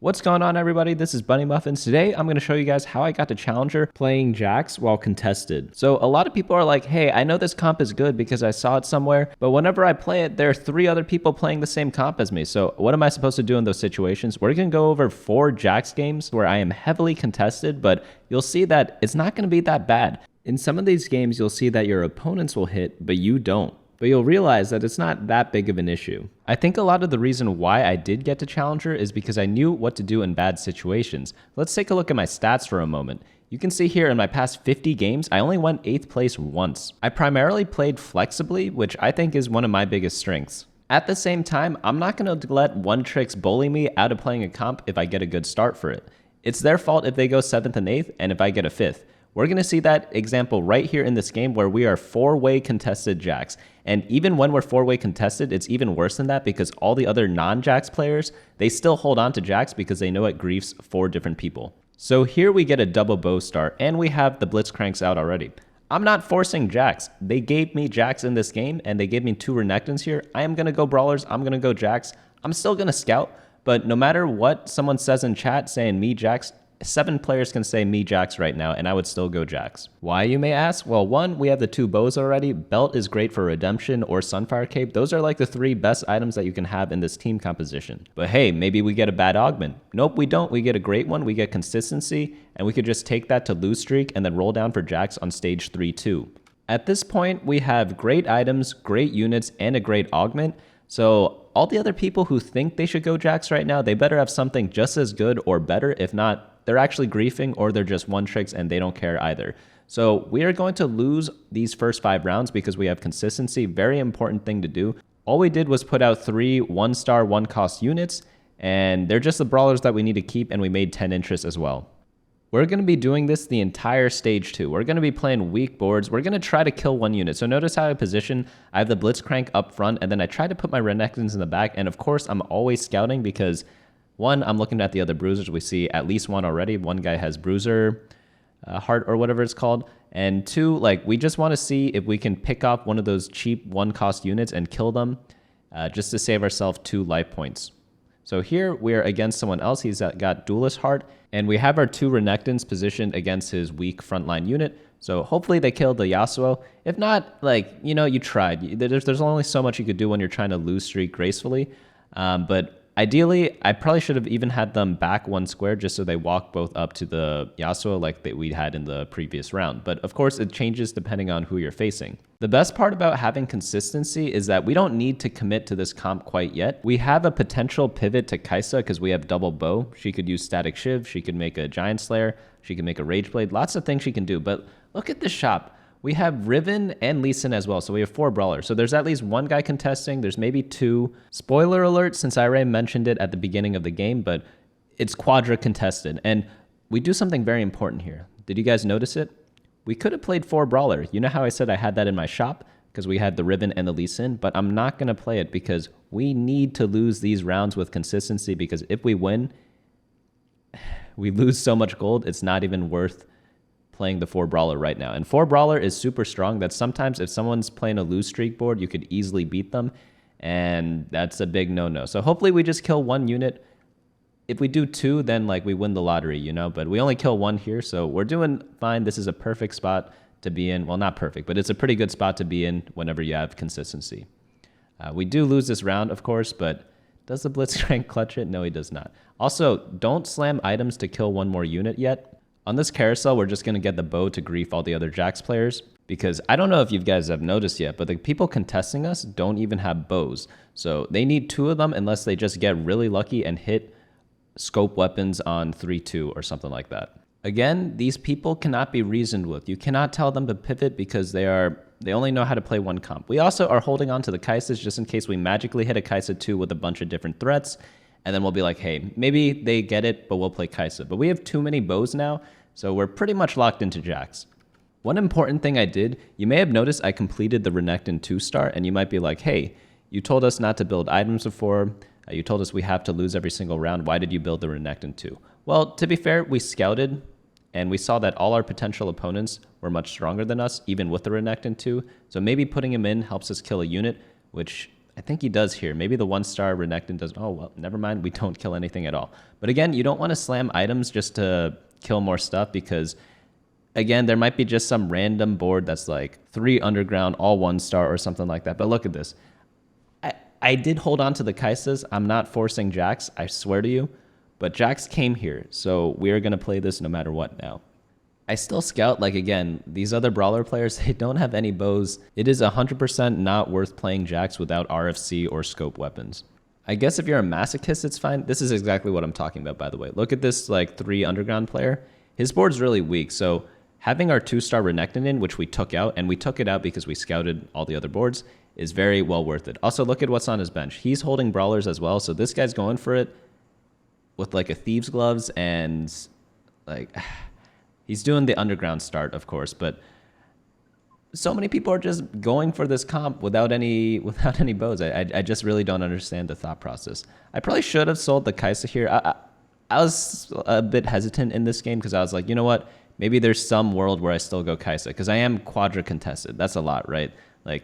What's going on, everybody? This is BunnyMuffins. Today, I'm going to show you guys how I got to Challenger playing Jax while contested. So a lot of people are like, hey, I know this comp is good because I saw it somewhere, but whenever I play it, there are 3 other people playing the same comp as me. So what am I supposed to do in those situations? We're going to go over 4 Jax games where I am heavily contested, but you'll see that it's not going to be that bad. In some of these games, you'll see that your opponents will hit, but you don't. But you'll realize that it's not that big of an issue. I think a lot of the reason why I did get to Challenger is because I knew what to do in bad situations. Let's take a look at my stats for a moment. You can see here in my past 50 games, I only went 8th place once. I primarily played flexibly, which I think is one of my biggest strengths. At the same time, I'm not going to let one tricks bully me out of playing a comp if I get a good start for it. It's their fault if they go 7th and 8th and if I get a 5th. We're going to see that example right here in this game where we are 4-way contested Jax. And even when we're 4-way contested, it's even worse than that because all the other non-Jax players, they still hold on to Jax because they know it griefs 4 different people. So here we get a double bow start and we have the Blitzcranks out already. I'm not forcing Jax. They gave me Jax in this game and they gave me 2 Renekton's here. I am going to go Brawlers. I'm going to go Jax. I'm still going to Scout, but no matter what someone says in chat saying me Jax, 7 players can say me Jax right now, and I would still go Jax. Why, you may ask? Well, 1, we have the 2 bows already. Belt is great for Redemption or Sunfire Cape. Those are like the 3 best items that you can have in this team composition. But hey, maybe we get a bad augment. Nope, we don't. We get a great one. We get consistency, and we could just take that to lose streak and then roll down for Jax on stage 3 too. At this point, we have great items, great units, and a great augment. So all the other people who think they should go Jax right now, they better have something just as good or better. If not, they're actually griefing or they're just one tricks and they don't care either. So we are going to lose these first 5 rounds because we have consistency. Very important thing to do. All we did was put out 3 1-star, 1-cost units, and they're just the brawlers that we need to keep, and we made 10 interest as well. We're going to be doing this the entire stage 2. We're going to be playing weak boards. We're going to try to kill 1 unit. So notice how I position. I have the Blitzcrank up front, and then I try to put my Renektons in the back. And of course, I'm always scouting because 1, I'm looking at the other bruisers. We see at least 1 already. 1 guy has bruiser heart or whatever it's called. And 2, like, we just want to see if we can pick off one of those cheap 1-cost units and kill them just to save ourselves 2 life points. So here we're against someone else. He's got Duelist Heart, and we have our 2 Renektons positioned against his weak frontline unit. So hopefully they killed the Yasuo. If not, like, you know, you tried. There's only so much you could do when you're trying to lose streak gracefully. But ideally, I probably should have even had them back 1 square just so they walk both up to the Yasuo like we had in the previous round. But of course, it changes depending on who you're facing. The best part about having consistency is that we don't need to commit to this comp quite yet. We have a potential pivot to Kai'Sa because we have double bow. She could use Static Shiv. She could make a Giant Slayer. She could make a Rage Blade. Lots of things she can do. But look at this shop. We have Riven and Lee Sin as well, so we have 4 brawlers. So there's at least 1 guy contesting. There's maybe 2. Spoiler alert, since I already mentioned it at the beginning of the game, but it's quadra contested. And we do something very important here. Did you guys notice it? We could have played 4 brawler. You know how I said I had that in my shop? Because we had the Riven and the Lee Sin, but I'm not going to play it because we need to lose these rounds with consistency because if we win, we lose so much gold, it's not even worth playing the 4 brawler right now. And 4 brawler is super strong that sometimes if someone's playing a lose streak board, you could easily beat them, and that's a big no-no. So hopefully we just kill 1 unit. If we do 2, then like we win the lottery, you know, but we only kill 1 here, so we're doing fine. This is a perfect spot to be in. Well, not perfect, but it's a pretty good spot to be in whenever you have consistency. We do lose this round, of course, but does the Blitzcrank clutch it? No, he does not. Also, don't slam items to kill 1 more unit yet. On this carousel, we're just going to get the bow to grief all the other Jax players because I don't know if you guys have noticed yet, but the people contesting us don't even have bows. So they need 2 of them unless they just get really lucky and hit scope weapons on 3-2 or something like that. Again, these people cannot be reasoned with. You cannot tell them to pivot because they only know how to play 1 comp. We also are holding on to the Kai'Sas just in case we magically hit a Kai'Sa 2 with a bunch of different threats. And then we'll be like, hey, maybe they get it, but we'll play Kai'Sa. But we have too many bows now. So we're pretty much locked into Jax. One important thing I did, you may have noticed I completed the Renekton 2-star, and you might be like, hey, you told us not to build items before, you told us we have to lose every single round, why did you build the Renekton 2? Well, to be fair, we scouted, and we saw that all our potential opponents were much stronger than us, even with the Renekton 2, so maybe putting him in helps us kill a unit, which I think he does here. Maybe the 1-star Renekton does. Oh, well, never mind. We don't kill anything at all. But again, you don't want to slam items just to kill more stuff because, again, there might be just some random board that's like 3 underground, all 1-star or something like that. But look at this. I did hold on to the Kaisas. I'm not forcing Jax, I swear to you. But Jax came here, so we're going to play this no matter what now. I still scout, like, again, these other brawler players, they don't have any bows. It is 100% not worth playing Jax without RFC or scope weapons. I guess if you're a masochist, it's fine. This is exactly what I'm talking about, by the way. Look at this, like, 3 underground player. His board's really weak, so having our 2-star Renekton in, which we took out, and we took it out because we scouted all the other boards, is very well worth it. Also, look at what's on his bench. He's holding brawlers as well, so this guy's going for it with like a thieves gloves and like he's doing the underground start, of course, but so many people are just going for this comp without any bows. I just really don't understand the thought process. I probably should have sold the Kaisa here. I was a bit hesitant in this game because I was like, you know what? Maybe there's some world where I still go Kaisa because I am quadra contested. That's a lot, right? Like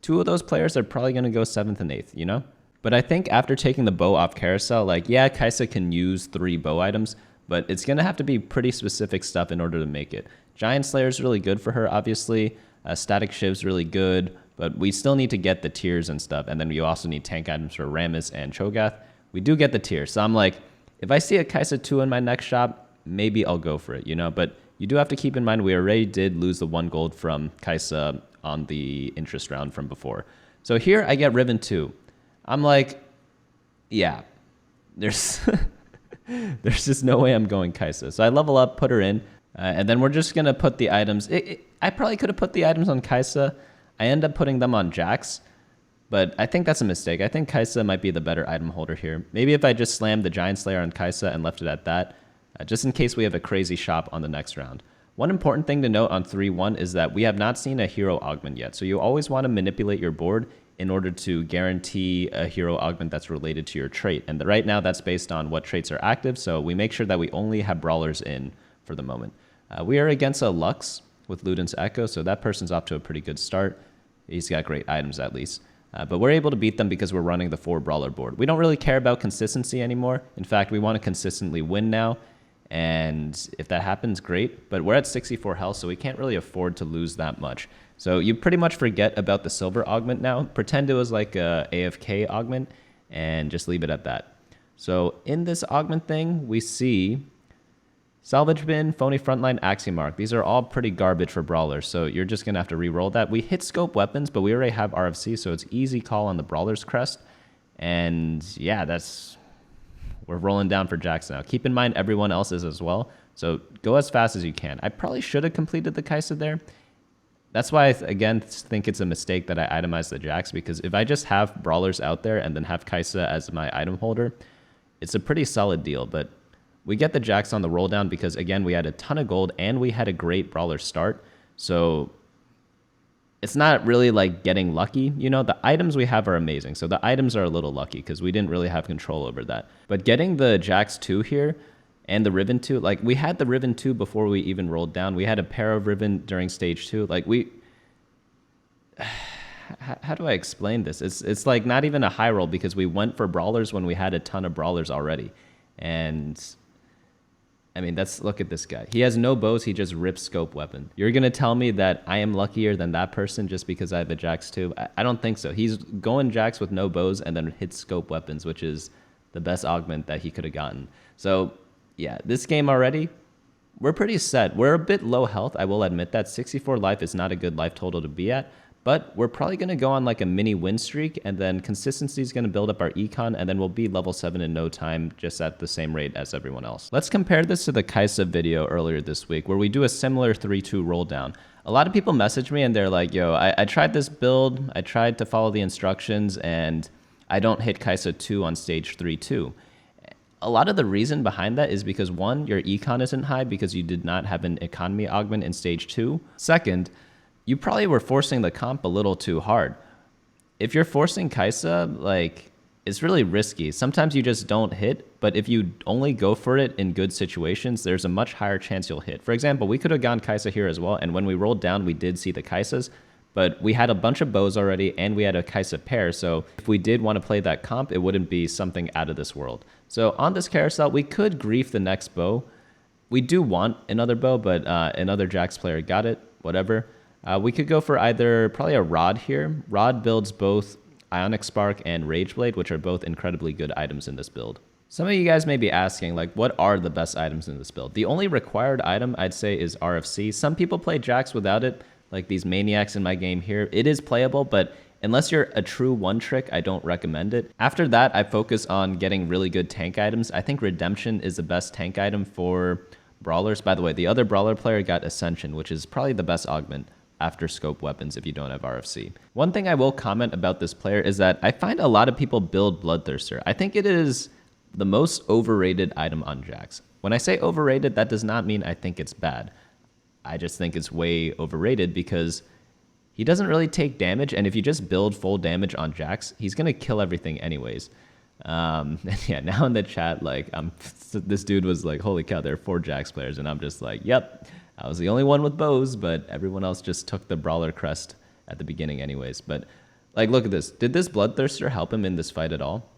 2 of those players are probably going to go 7th and 8th, you know? But I think after taking the bow off carousel, like, yeah, Kaisa can use 3 bow items, but it's going to have to be pretty specific stuff in order to make it. Giant Slayer is really good for her, obviously. Static Shiv's really good, but we still need to get the tiers and stuff. And then you also need tank items for Rammus and Cho'Gath. We do get the tiers. So I'm like, if I see a Kaisa 2 in my next shop, maybe I'll go for it, you know? But you do have to keep in mind we already did lose the 1 gold from Kaisa on the interest round from before. So here I get Riven 2. I'm like, yeah, there's there's just no way I'm going Kaisa. So I level up, put her in, and then we're just going to put the items. I probably could have put the items on Kaisa. I end up putting them on Jax, but I think that's a mistake. I think Kaisa might be the better item holder here. Maybe if I just slammed the Giant Slayer on Kaisa and left it at that, just in case we have a crazy shop on the next round. One important thing to note on 3-1 is that we have not seen a hero augment yet. So you always want to manipulate your board in order to guarantee a hero augment that's related to your trait. And right now that's based on what traits are active. So we make sure that we only have brawlers in for the moment. We are against a Lux with Luden's Echo. So that person's off to a pretty good start. He's got great items at least. But we're able to beat them because we're running the 4 brawler board. We don't really care about consistency anymore. In fact, we want to consistently win now. And if that happens, great. But we're at 64 health, so we can't really afford to lose that much. So you pretty much forget about the silver augment now. Pretend it was like a AFK augment and just leave it at that. So in this augment thing, we see Salvage Bin, Phony Frontline, Axiomark. These are all pretty garbage for brawlers, so you're just going to have to re-roll that. We hit scope weapons, but we already have RFC, so it's easy call on the brawler's crest. And yeah, we're rolling down for Jax now. Keep in mind everyone else is as well, so go as fast as you can. I probably should have completed the Kaisa there. That's why I, again, think it's a mistake that I itemized the Jax, because if I just have brawlers out there and then have Kaisa as my item holder, it's a pretty solid deal. But we get the Jax on the roll down because, again, we had a ton of gold and we had a great brawler start. So it's not really like getting lucky. You know, the items we have are amazing. So the items are a little lucky because we didn't really have control over that. But getting the Jax 2 here and the Riven 2, like we had the Riven 2 before we even rolled down. We had a pair of Riven during stage 2. Like how do I explain this? It's like not even a high roll because we went for brawlers when we had a ton of brawlers already. And I mean, look at this guy. He has no bows. He just rips scope weapon. You're going to tell me that I am luckier than that person just because I have a Jax 2? I don't think so. He's going Jax with no bows and then hits scope weapons, which is the best augment that he could have gotten. So yeah, this game already, we're pretty set. We're a bit low health, I will admit that. 64 life is not a good life total to be at, but we're probably going to go on like a mini win streak, and then consistency is going to build up our econ, and then we'll be level 7 in no time, just at the same rate as everyone else. Let's compare this to the Kaisa video earlier this week, where we do a similar 3-2 roll down. A lot of people message me and they're like, yo, I tried this build, I tried to follow the instructions, and I don't hit Kaisa 2 on stage 3-2. A lot of the reason behind that is because, one, your econ isn't high because you did not have an economy augment in stage 2. Second, you probably were forcing the comp a little too hard. If you're forcing Kaisa, like, it's really risky. Sometimes you just don't hit, but if you only go for it in good situations, there's a much higher chance you'll hit. For example, we could have gone Kaisa here as well, and when we rolled down, we did see the Kaisas, But we had a bunch of bows already, and we had a Kaisa pair, so if we did want to play that comp, it wouldn't be something out of this world. So on this carousel, we could grief the next bow. We do want another bow, but another Jax player got it, whatever. We could go for either probably a Rod here. Rod builds both Ionic Spark and Rage Blade, which are both incredibly good items in this build. Some of you guys may be asking, like, what are the best items in this build? The only required item, I'd say, is RFC. Some people play Jax without it, like these maniacs in my game here. It is playable, but unless you're a true one-trick, I don't recommend it. After that, I focus on getting really good tank items. I think Redemption is the best tank item for Brawlers. By the way, the other Brawler player got Ascension, which is probably the best augment after scope weapons if you don't have RFC. One thing I will comment about this player is that I find a lot of people build Bloodthirster. I think it is the most overrated item on Jax. When I say overrated, that does not mean I think it's bad. I just think it's way overrated because he doesn't really take damage, and if you just build full damage on Jax, he's gonna kill everything anyways. And yeah, now in the chat, like, this dude was like, holy cow, there are 4 Jax players, and I'm just like, yep, I was the only one with bows, but everyone else just took the Brawler crest at the beginning anyways. But, like, look at this. Did this Bloodthirster help him in this fight at all?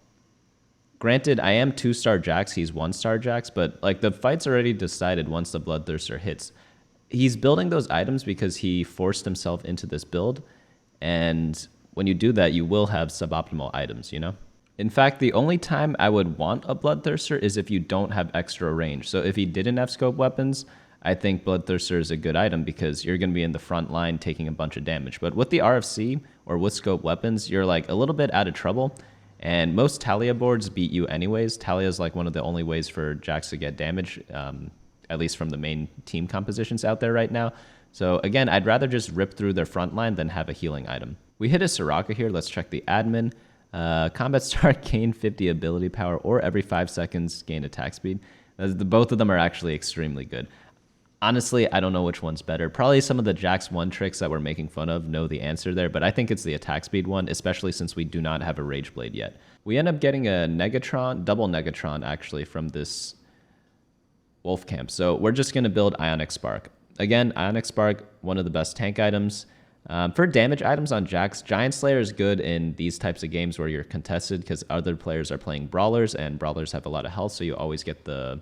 Granted, I am 2-star Jax, he's 1-star Jax, but, like, the fight's already decided once the Bloodthirster hits. He's building those items because he forced himself into this build, and when you do that, you will have suboptimal items, you know? In fact, the only time I would want a Bloodthirster is if you don't have extra range. So if he didn't have scope weapons, I think Bloodthirster is a good item because you're going to be in the front line taking a bunch of damage. But with the RFC or with scope weapons, you're like a little bit out of trouble, and most Talia boards beat you anyways. Talia is like one of the only ways for Jax to get damage, at least from the main team compositions out there right now. So again, I'd rather just rip through their front line than have a healing item. We hit a Soraka here. Let's check the admin. Combat start, gain 50 ability power, or every 5 seconds gain attack speed. Both of them are actually extremely good. Honestly, I don't know which one's better. Probably some of the Jax 1 tricks that we're making fun of know the answer there, but I think it's the attack speed one, especially since we do not have a Rage Blade yet. We end up getting a Negatron, double Negatron actually, from this Wolf Camp. So we're just going to build Ionic Spark. Again, Ionic Spark, one of the best tank items. For damage items on Jax, Giant Slayer is good in these types of games where you're contested because other players are playing Brawlers, and Brawlers have a lot of health, so you always get the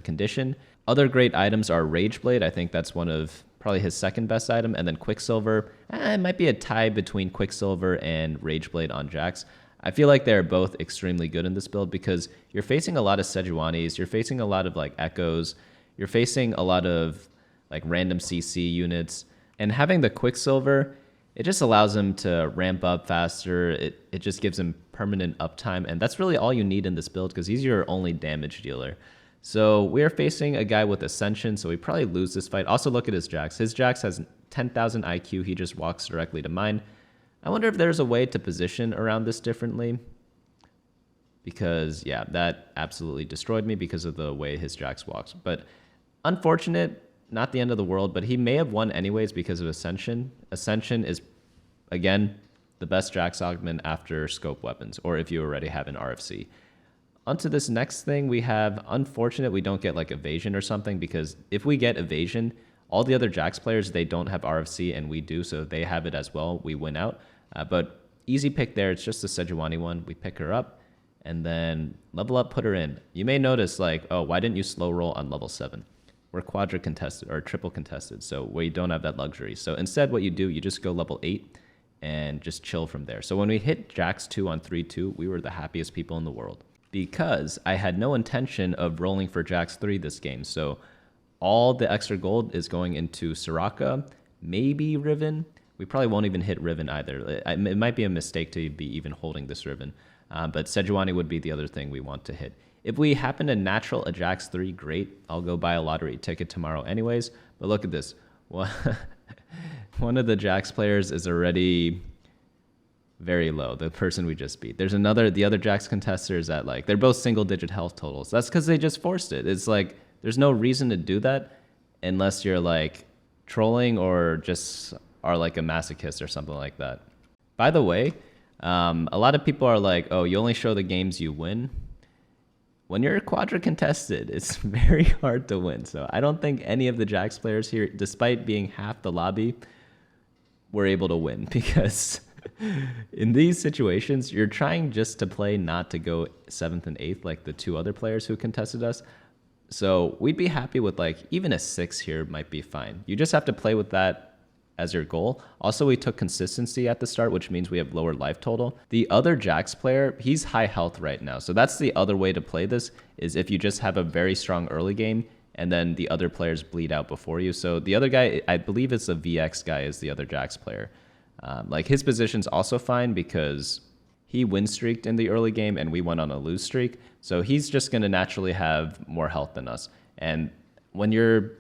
condition. Other great items are Rage Blade. I think that's one of probably his second best item, and then Quicksilver. It might be a tie between Quicksilver and Rage Blade on Jax. I feel like they're both extremely good in this build because you're facing a lot of Sejuanis, you're facing a lot of like Echoes, you're facing a lot of like random CC units, and having the Quicksilver, it just allows him to ramp up faster. It just gives him permanent uptime, and that's really all you need in this build because he's your only damage dealer. So we're facing a guy with Ascension, so we probably lose this fight. Also, look at his Jax. His Jax has 10,000 IQ. He just walks directly to mine. I wonder if there's a way to position around this differently. Because, yeah, that absolutely destroyed me because of the way his Jax walks. But unfortunate, not the end of the world, but he may have won anyways because of Ascension. Ascension is, again, the best Jax augment after scope weapons, or if you already have an RFC. Onto this next thing, we have unfortunate we don't get like evasion or something, because if we get evasion, all the other Jax players, they don't have RFC and we do, so they have it as well. We win out. But easy pick there. It's just the Sejuani one. We pick her up and then level up, put her in. You may notice like, oh, why didn't you slow roll on level 7? We're quadra contested or triple contested, so we don't have that luxury. So instead what you do, you just go level 8 and just chill from there. So when we hit Jax 2 on 3-2, we were the happiest people in the world, because I had no intention of rolling for Jax 3 this game. So all the extra gold is going into Soraka, maybe Riven. We probably won't even hit Riven either. It might be a mistake to be even holding this Riven. But Sejuani would be the other thing we want to hit. If we happen to natural a Jax 3, great. I'll go buy a lottery ticket tomorrow anyways. But look at this. One of the Jax players is already very low, the person we just beat. There's the other Jax contesters at like, they're both single-digit health totals. That's because they just forced it. It's like, there's no reason to do that unless you're like trolling or just are like a masochist or something like that. By the way, a lot of people are like, oh, you only show the games you win. When you're quadra contested, it's very hard to win. So I don't think any of the Jax players here, despite being half the lobby, we're able to win because in these situations, you're trying just to play not to go 7th and 8th like the two other players who contested us. So we'd be happy with like even a 6 here might be fine. You just have to play with that as your goal. Also, we took consistency at the start, which means we have lower life total. The other Jax player, he's high health right now. So that's the other way to play this, is if you just have a very strong early game and then the other players bleed out before you. So the other guy, I believe it's a VX guy, is the other Jax player. Like his position's also fine because he win streaked in the early game and we went on a lose streak. So he's just going to naturally have more health than us. And when you're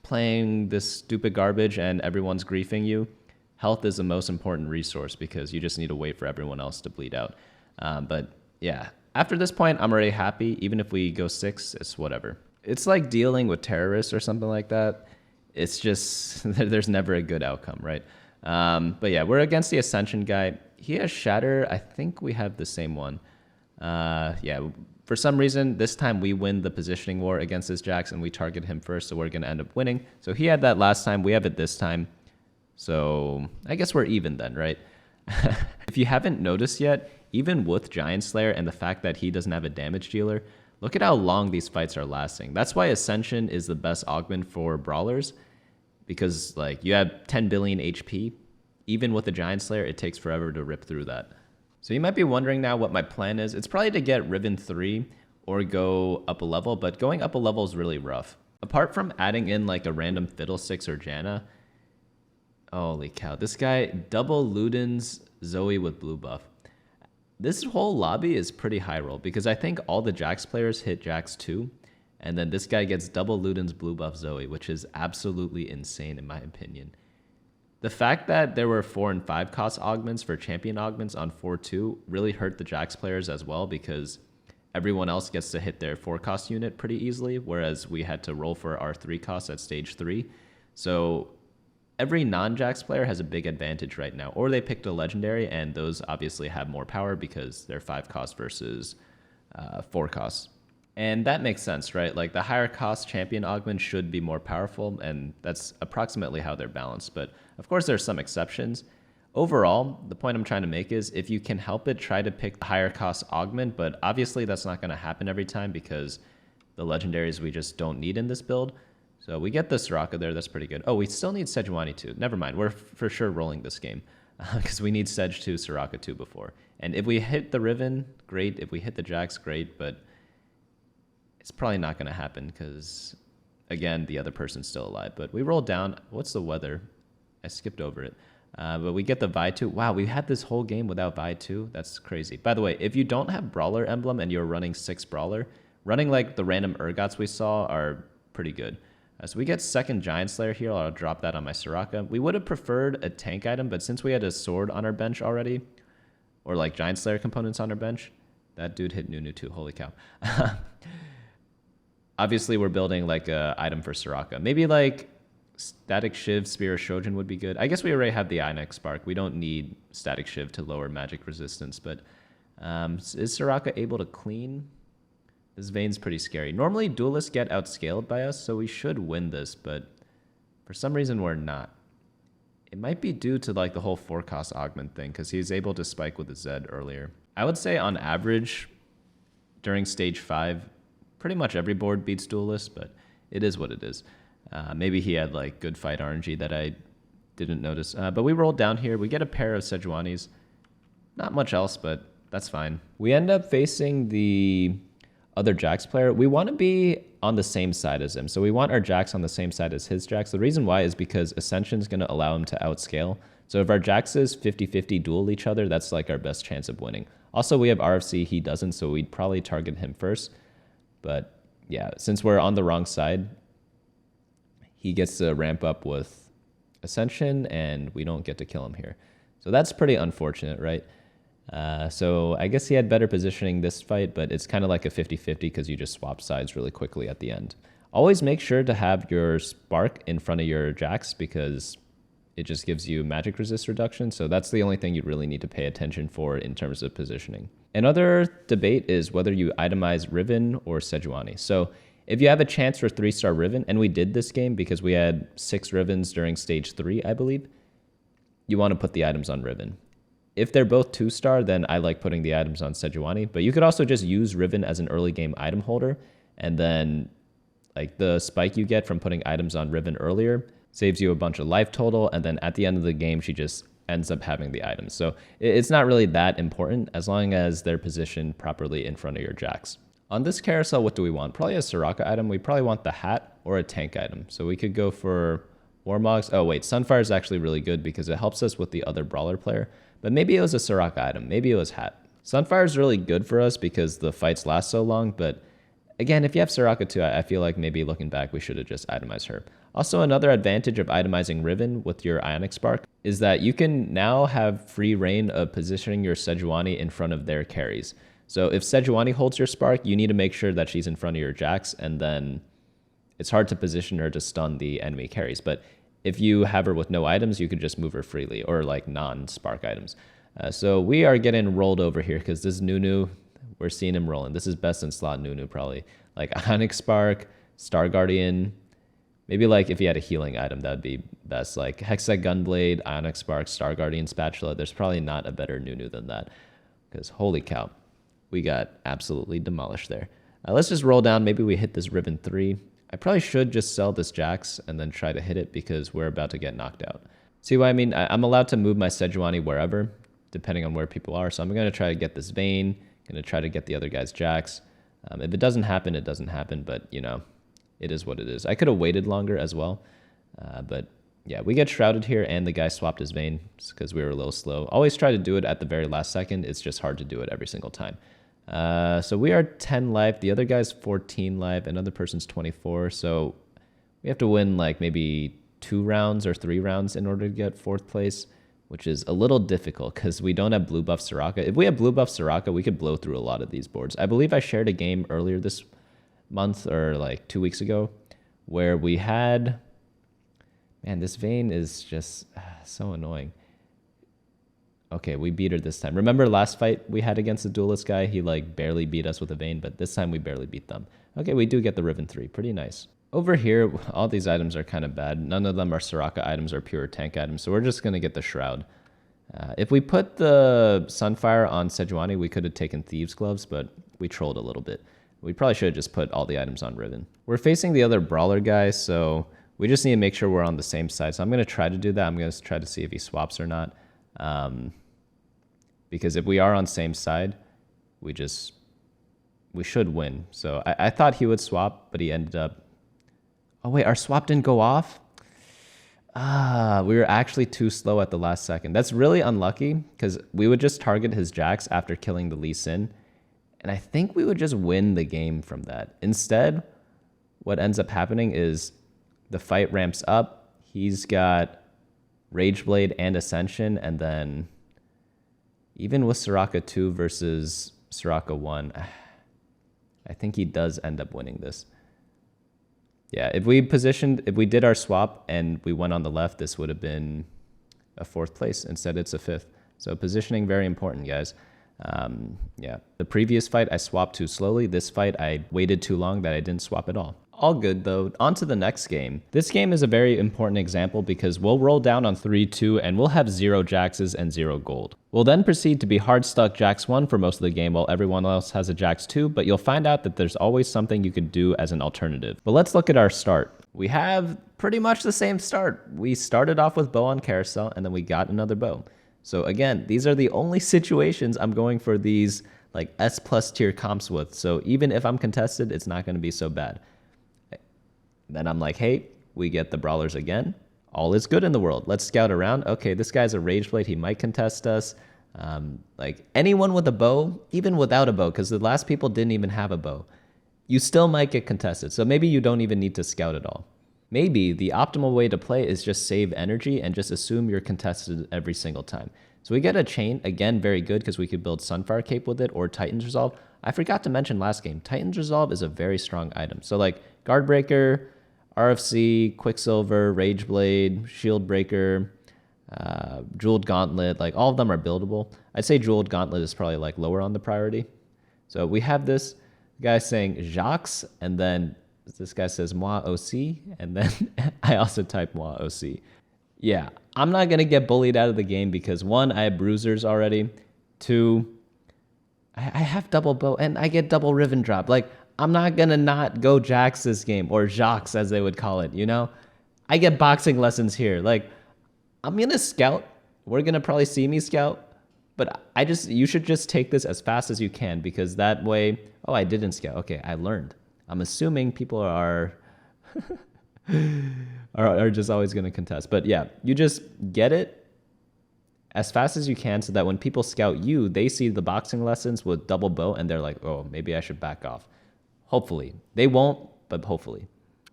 playing this stupid garbage and everyone's griefing you, health is the most important resource because you just need to wait for everyone else to bleed out. But yeah, after this point, I'm already happy. Even if we go 6, it's whatever. It's like dealing with terrorists or something like that. It's just, there's never a good outcome, right? But yeah, we're against the Ascension guy. He has Shatter. I think we have the same one. Yeah, for some reason, this time we win the positioning war against this Jax and we target him first, so we're going to end up winning. So he had that last time. We have it this time. So I guess we're even then, right? If you haven't noticed yet, even with Giant Slayer and the fact that he doesn't have a damage dealer, look at how long these fights are lasting. That's why Ascension is the best augment for brawlers, because like you have 10 billion HP. Even with the Giant Slayer, it takes forever to rip through that. So you might be wondering now what my plan is. It's probably to get Riven 3 or go up a level, but going up a level is really rough. Apart from adding in like a random Fiddlesticks or Janna, holy cow, this guy double Ludens Zoe with blue buff. This whole lobby is pretty high roll because I think all the Jax players hit Jax 2, and then this guy gets double Ludens blue buff Zoe, which is absolutely insane in my opinion. The fact that there were 4 and 5 cost augments for champion augments on 4-2 really hurt the Jax players as well because everyone else gets to hit their 4 cost unit pretty easily, whereas we had to roll for our 3 costs at stage 3. So every non-Jax player has a big advantage right now, or they picked a legendary, and those obviously have more power because they're 5 cost versus 4 costs. And that makes sense, right? Like the higher cost champion augment should be more powerful, and that's approximately how they're balanced. But of course, there's some exceptions. Overall, the point I'm trying to make is if you can help it, try to pick the higher cost augment, but obviously that's not going to happen every time because the legendaries we just don't need in this build. So we get the Soraka there, that's pretty good. Oh, we still need Sejuani too. Never mind, we're for sure rolling this game because we need Sej 2, Soraka 2 before. And if we hit the Riven, great. If we hit the Jax, great, but it's probably not going to happen because, again, the other person's still alive. But we rolled down. What's the weather? I skipped over it. But we get the Vi 2. Wow, we had this whole game without Vi 2. That's crazy. By the way, if you don't have Brawler emblem and you're running 6 Brawler, running like the random Urgots we saw are pretty good. So we get second Giant Slayer here. I'll drop that on my Soraka. We would have preferred a tank item, but since we had a sword on our bench already, or like Giant Slayer components on our bench, that dude hit Nunu too. Holy cow. Obviously, we're building like a item for Soraka. Maybe like Static Shiv, Spear, or Shojin would be good. I guess we already have the Inox Spark. We don't need Static Shiv to lower magic resistance, but is Soraka able to clean? This Vayne's pretty scary. Normally, duelists get outscaled by us, so we should win this, but for some reason, we're not. It might be due to like the whole 4-cost augment thing, because he's able to spike with a Zed earlier. I would say on average, during stage 5, pretty much every board beats duelists, but it is what it is. Maybe he had like good fight RNG that I didn't notice. But we rolled down here. We get a pair of Sejuanis. Not much else, but that's fine. We end up facing the other Jax player. We want to be on the same side as him. So we want our Jax on the same side as his Jax. The reason why is because Ascension's going to allow him to outscale. So if our Jaxes 50-50 duel each other, that's like our best chance of winning. Also, we have RFC. He doesn't, so we'd probably target him first. But yeah, since we're on the wrong side, he gets to ramp up with Ascension, and we don't get to kill him here. So that's pretty unfortunate, right? So I guess he had better positioning this fight, but it's kind of like a 50-50 because you just swap sides really quickly at the end. Always make sure to have your Spark in front of your Jax because it just gives you magic resist reduction. So that's the only thing you really need to pay attention for in terms of positioning. Another debate is whether you itemize Riven or Sejuani. So if you have a chance for 3-star Riven, and we did this game because we had 6 Rivens during stage 3, I believe, you want to put the items on Riven. If they're both 2-star, then I like putting the items on Sejuani. But you could also just use Riven as an early game item holder, and then like the spike you get from putting items on Riven earlier saves you a bunch of life total, and then at the end of the game, she just ends up having the items. So it's not really that important as long as they're positioned properly in front of your Jax. On this carousel, what do we want? Probably a Soraka item. We probably want the hat or a tank item. So we could go for Warmogs. Oh wait, Sunfire is actually really good because it helps us with the other brawler player. But maybe it was a Soraka item. Maybe it was hat. Sunfire is really good for us because the fights last so long. But again, if you have Soraka too, I feel like maybe looking back, we should have just itemized her. Also, another advantage of itemizing Riven with your Ionic Spark is that you can now have free reign of positioning your Sejuani in front of their carries. So if Sejuani holds your Spark, you need to make sure that she's in front of your Jax, and then it's hard to position her to stun the enemy carries. But if you have her with no items, you could just move her freely, or like non-Spark items. So we are getting rolled over here because this Nunu, we're seeing him rolling. This is best in slot Nunu probably. Like Ionic Spark, Star Guardian. Maybe like if he had a healing item, that would be best. Like Hexa Gunblade, Ionic Spark, Star Guardian Spatula. There's probably not a better Nunu than that. Because holy cow, we got absolutely demolished there. Let's just roll down. Maybe we hit this Riven 3. I probably should just sell this Jax and then try to hit it because we're about to get knocked out. See what I mean? I'm allowed to move my Sejuani wherever, depending on where people are. So I'm going to try to get this Vayne. Going to try to get the other guy's Jax. If it doesn't happen, it doesn't happen. But, you know, it is what it is. I could have waited longer as well. But, yeah, we get shrouded here, and the guy swapped his Vayne because we were a little slow. Always try to do it at the very last second. It's just hard to do it every single time. So we are 10 life. The other guy's 14 life. Another person's 24. So we have to win like maybe 2 rounds or 3 rounds in order to get 4th place, which is a little difficult because we don't have blue buff Soraka. If we had blue buff Soraka, we could blow through a lot of these boards. I believe I shared a game earlier this month or like 2 weeks ago where we had, man, this Vayne is just so annoying. Okay, we beat her this time. Remember last fight we had against the duelist guy? He like barely beat us with a Vayne, but this time we barely beat them. Okay, we do get the Riven 3. Pretty nice. Over here, all these items are kind of bad. None of them are Soraka items or pure tank items, so we're just going to get the Shroud. If we put the Sunfire on Sejuani, we could have taken Thieves' Gloves, but we trolled a little bit. We probably should have just put all the items on Riven. We're facing the other Brawler guy, so we just need to make sure we're on the same side. So I'm going to try to do that. I'm going to try to see if he swaps or not. Because if we are on same side, we should win. So I thought he would swap, but he ended up... Oh, wait, our swap didn't go off? We were actually too slow at the last second. That's really unlucky, because we would just target his Jax after killing the Lee Sin, and I think we would just win the game from that. Instead, what ends up happening is the fight ramps up. He's got Rageblade and Ascension, and then... Even with Soraka 2 versus Soraka 1, I think he does end up winning this. Yeah, if we did our swap and we went on the left, this would have been a 4th place. Instead, it's a 5th. So positioning, very important, guys. Yeah, the previous fight, I swapped too slowly. This fight, I waited too long that I didn't swap at all. All good, though. On to the next game. This game is a very important example because we'll roll down on 3-2 and we'll have 0 Jaxes and 0 gold. We'll then proceed to be hard stuck Jax 1 for most of the game while everyone else has a Jax 2, but you'll find out that there's always something you could do as an alternative. But let's look at our start. We have pretty much the same start. We started off with bow on carousel and then we got another bow. So again, these are the only situations I'm going for these like S+ tier comps with. So even if I'm contested, it's not going to be so bad. Then I'm like, hey, we get the brawlers again. All is good in the world. Let's scout around. Okay, this guy's a Rageblade. He might contest us. Like anyone with a bow, even without a bow, because the last people didn't even have a bow, you still might get contested. So maybe you don't even need to scout at all. Maybe the optimal way to play is just save energy and just assume you're contested every single time. So we get a chain, again, very good because we could build Sunfire Cape with it or Titan's Resolve. I forgot to mention last game, Titan's Resolve is a very strong item. So like Guard Breaker, RFC, Quicksilver, Rageblade, Shield Breaker, Jeweled Gauntlet, like all of them are buildable. I'd say Jeweled Gauntlet is probably like lower on the priority. So we have this guy saying Jacques, and then this guy says moi aussi, and then I also type moi aussi. Yeah, I'm not going to get bullied out of the game because one, I have bruisers already. Two, I have double bow and I get double riven drop. Like, I'm not going to not go Jax this game, or Jacques as they would call it, you know? I get boxing lessons here. Like, I'm going to scout. We're going to probably see me scout. But you should just take this as fast as you can, because that way, oh, I didn't scout. Okay, I learned. I'm assuming people are are just always going to contest. But yeah, you just get it as fast as you can so that when people scout you, they see the boxing lessons with double bow and they're like, oh, maybe I should back off. Hopefully. They won't, but hopefully.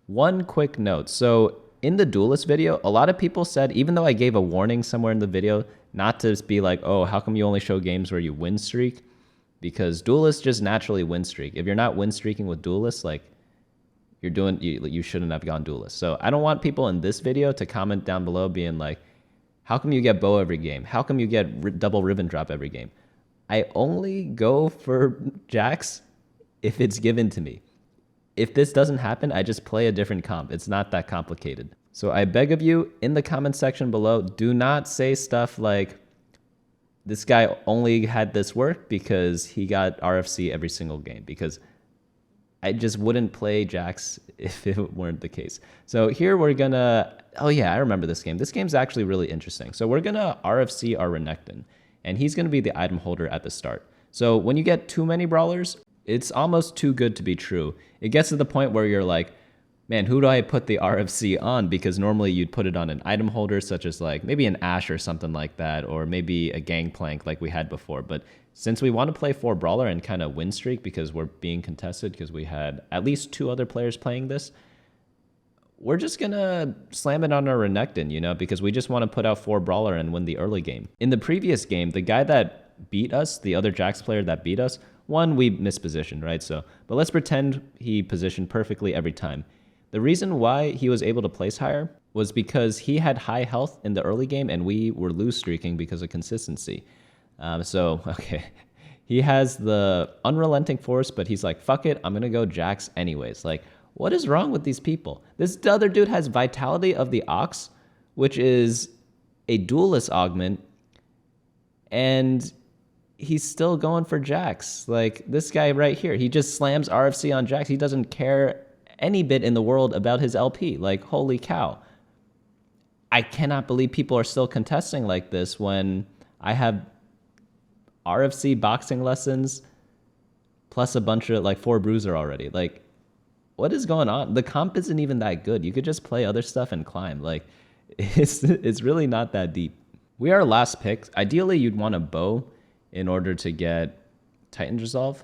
One quick note. So in the duelist video, a lot of people said, even though I gave a warning somewhere in the video, not to be like, oh, how come you only show games where you win streak? Because duelists just naturally win streak. If you're not win streaking with duelists, like, you shouldn't have gone duelist. So I don't want people in this video to comment down below being like, how come you get bow every game? How come you get double ribbon drop every game? I only go for Jax if it's given to me. If this doesn't happen, I just play a different comp. It's not that complicated. So I beg of you, in the comment section below, do not say stuff like, this guy only had this work because he got RFC every single game, because I just wouldn't play Jax if it weren't the case. So here we're gonna, oh yeah, I remember this game. This game's actually really interesting. So we're gonna RFC our Renekton, and he's gonna be the item holder at the start. So when you get too many brawlers, it's almost too good to be true. It gets to the point where you're like, man, who do I put the RFC on? Because normally you'd put it on an item holder, such as like maybe an Ashe or something like that, or maybe a Gangplank like we had before. But since we want to play 4 brawler and kind of win streak because we're being contested, because we had at least 2 other players playing this, we're just going to slam it on our Renekton, you know, because we just want to put out 4 brawler and win the early game. In the previous game, the guy that beat us, the other Jax player that beat us, one, we mispositioned, right? So, but let's pretend he positioned perfectly every time. The reason why he was able to place higher was because he had high health in the early game and we were lose streaking because of consistency. Okay, he has the unrelenting force, but he's like, fuck it, I'm going to go Jax anyways. Like, what is wrong with these people? This other dude has Vitality of the Ox, which is a duelist augment, and he's still going for Jax. Like, this guy right here, he just slams RFC on Jax. He doesn't care any bit in the world about his LP. Like, holy cow. I cannot believe people are still contesting like this when I have RFC boxing lessons plus a bunch of like 4 bruiser already. Like, what is going on? The comp isn't even that good. You could just play other stuff and climb. Like, it's really not that deep. We are last pick. Ideally, you'd want a bow in order to get Titan's Resolve,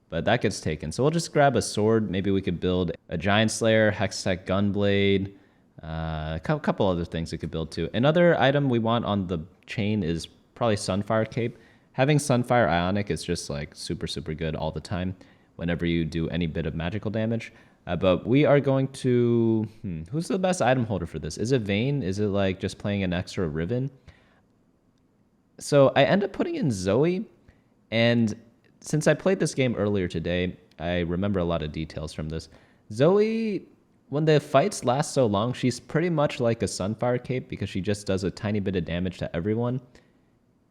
but that gets taken. So we'll just grab a sword. Maybe we could build a Giant Slayer, Hextech Gunblade, a couple other things we could build too. Another item we want on the chain is probably Sunfire Cape. Having Sunfire Ionic is just like super, super good all the time whenever you do any bit of magical damage. But we are going to... who's the best item holder for this? Is it Vayne? Is it like just playing an extra Riven? So I end up putting in Zoe, and since I played this game earlier today, I remember a lot of details from this. Zoe, when the fights last so long, she's pretty much like a Sunfire Cape because she just does a tiny bit of damage to everyone.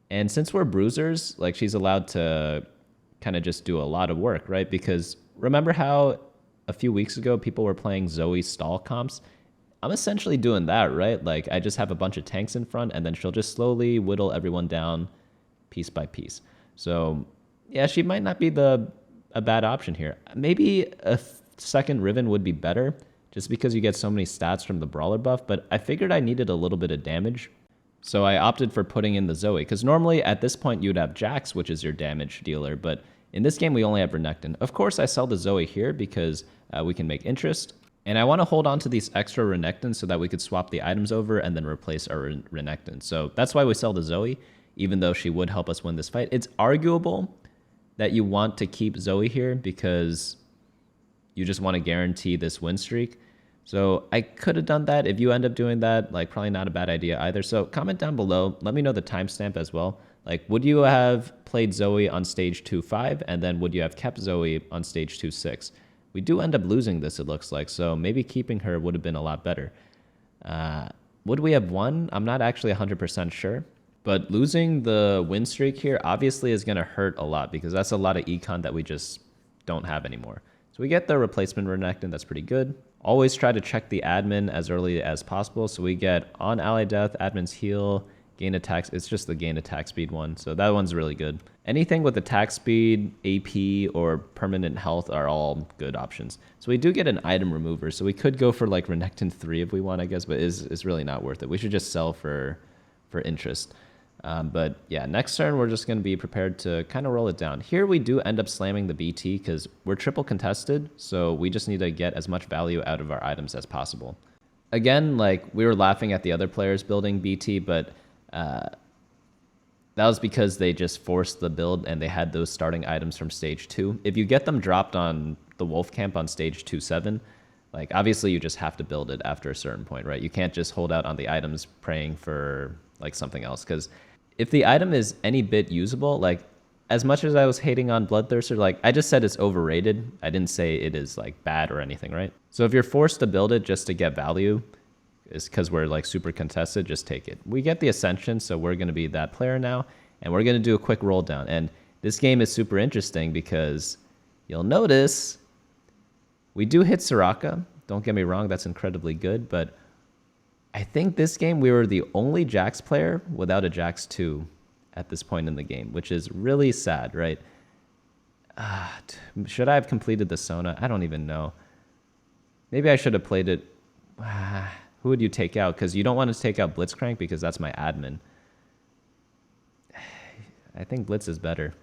And since we're bruisers, like, she's allowed to kind of just do a lot of work, right? Because remember how a few weeks ago people were playing Zoe stall comps? I'm essentially doing that, right? Like, I just have a bunch of tanks in front, and then she'll just slowly whittle everyone down piece by piece. So yeah, she might not be a bad option here. Maybe a second Riven would be better, just because you get so many stats from the Brawler buff, but I figured I needed a little bit of damage, so I opted for putting in the Zoe, because normally at this point you'd have Jax, which is your damage dealer, but in this game we only have Renekton. Of course I sell the Zoe here because we can make interest, and I want to hold on to these extra Renektons so that we could swap the items over and then replace our Renekton. So that's why we sell the Zoe, even though she would help us win this fight. It's arguable that you want to keep Zoe here because you just want to guarantee this win streak. So I could have done that. If you end up doing that, like, probably not a bad idea either. So comment down below. Let me know the timestamp as well. Like, would you have played Zoe on stage 2-5, and then would you have kept Zoe on stage 2-6? We do end up losing this, it looks like, so maybe keeping her would have been a lot better. Would we have won? I'm not actually 100% sure. But losing the win streak here obviously is going to hurt a lot because that's a lot of econ that we just don't have anymore. So we get the replacement Renekton. That's pretty good. Always try to check the admin as early as possible. So we get on ally death, admin's heal, gain attacks. It's just the gain attack speed one. So that one's really good. Anything with attack speed, AP, or permanent health are all good options. So we do get an item remover. So we could go for like Renekton 3 if we want, I guess, but it's really not worth it. We should just sell for interest. But yeah, next turn, we're just going to be prepared to kind of roll it down. Here, we do end up slamming the BT because we're triple contested. So we just need to get as much value out of our items as possible. Again, like we were laughing at the other players building BT, but that was because they just forced the build and they had those starting items from stage 2. If you get them dropped on the wolf camp on stage 2-7, like obviously you just have to build it after a certain point, right? You can't just hold out on the items praying for like something else, because if the item is any bit usable, like as much as I was hating on Bloodthirster, like I just said it's overrated. I didn't say it is like bad or anything, right? So if you're forced to build it just to get value, is because we're like super contested, just take it. We get the Ascension, so we're going to be that player now, and we're going to do a quick roll down. And this game is super interesting because you'll notice we do hit Soraka. Don't get me wrong, that's incredibly good, but I think this game we were the only Jax player without a Jax 2 at this point in the game, which is really sad, right? Should I have completed the Sona? I don't even know. Maybe I should have played it. Who would you take out? Because you don't want to take out Blitzcrank because that's my admin. I think Blitz is better.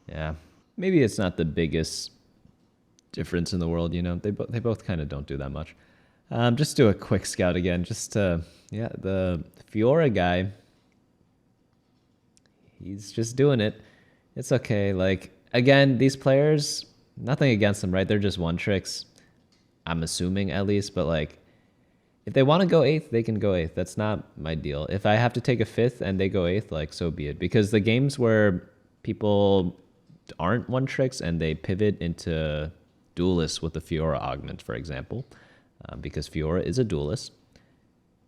Yeah. Maybe it's not the biggest difference in the world, you know? They both kind of don't do that much. Just do a quick scout again. Just yeah, the Fiora guy, he's just doing it. It's okay. Like, again, these players, nothing against them, right? They're just one tricks. I'm assuming at least, but like, if they want to go 8th, they can go 8th. That's not my deal. If I have to take a 5th and they go 8th, like, so be it. Because the games where people aren't one tricks and they pivot into duelists with the Fiora augment, for example, because Fiora is a duelist,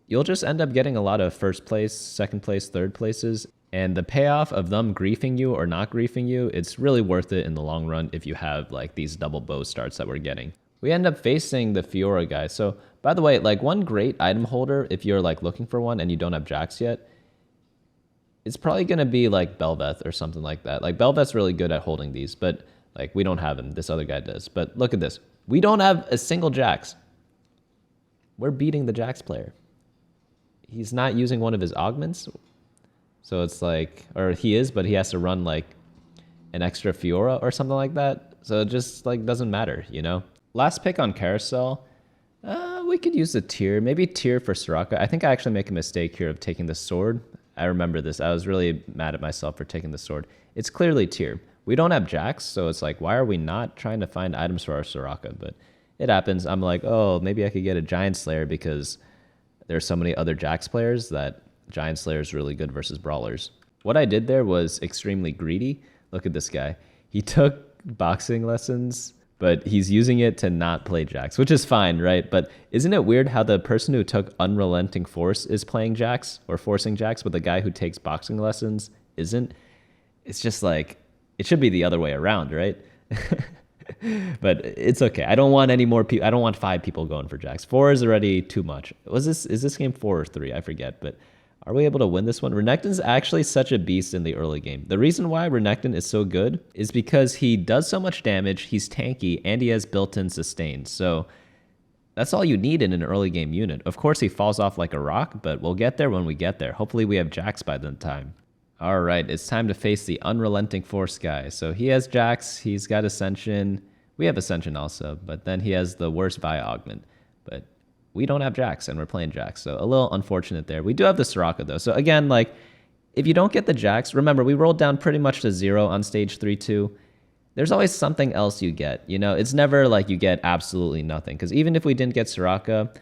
you'll just end up getting a lot of first place, second place, third places. And the payoff of them griefing you or not griefing you, it's really worth it in the long run if you have like these double bow starts that we're getting. We end up facing the Fiora guy. So, by the way, like one great item holder, if you're like looking for one and you don't have Jax yet, it's probably going to be like Belveth or something like that. Like Belveth's really good at holding these, but like we don't have him. This other guy does. But look at this. We don't have a single Jax. We're beating the Jax player. He's not using one of his augments. So it's like, or he is, but he has to run like an extra Fiora or something like that. So it just like doesn't matter, you know? Last pick on Carousel. We could use the tier. Maybe tier for Soraka. I think I actually make a mistake here of taking the sword. I remember this. I was really mad at myself for taking the sword. It's clearly tier. We don't have Jax, so it's like, why are we not trying to find items for our Soraka? But it happens. I'm like, oh, maybe I could get a Giant Slayer because there's so many other Jax players that Giant Slayer is really good versus Brawlers. What I did there was extremely greedy. Look at this guy. He took boxing lessons, but he's using it to not play Jax, which is fine, right? But isn't it weird how the person who took Unrelenting Force is playing Jax or forcing Jax, but the guy who takes boxing lessons isn't? It's just like, it should be the other way around, right? But it's okay. I don't want any more people. I don't want 5 people going for Jax. 4 is already too much. Is this game 4 or 3? I forget, but are we able to win this one? Renekton's actually such a beast in the early game. The reason why Renekton is so good is because he does so much damage, he's tanky, and he has built-in sustain. So that's all you need in an early game unit. Of course, he falls off like a rock, but we'll get there when we get there. Hopefully we have Jax by the time. All right, it's time to face the Unrelenting Force guy. So he has Jax, he's got Ascension. We have Ascension also, but then he has the worst Vi augment. But we don't have Jax, and we're playing Jax, so a little unfortunate there. We do have the Soraka, though. So again, like, if you don't get the Jax, remember, we rolled down pretty much to 0 on stage 3-2. There's always something else you get, you know? It's never like you get absolutely nothing, because even if we didn't get Soraka,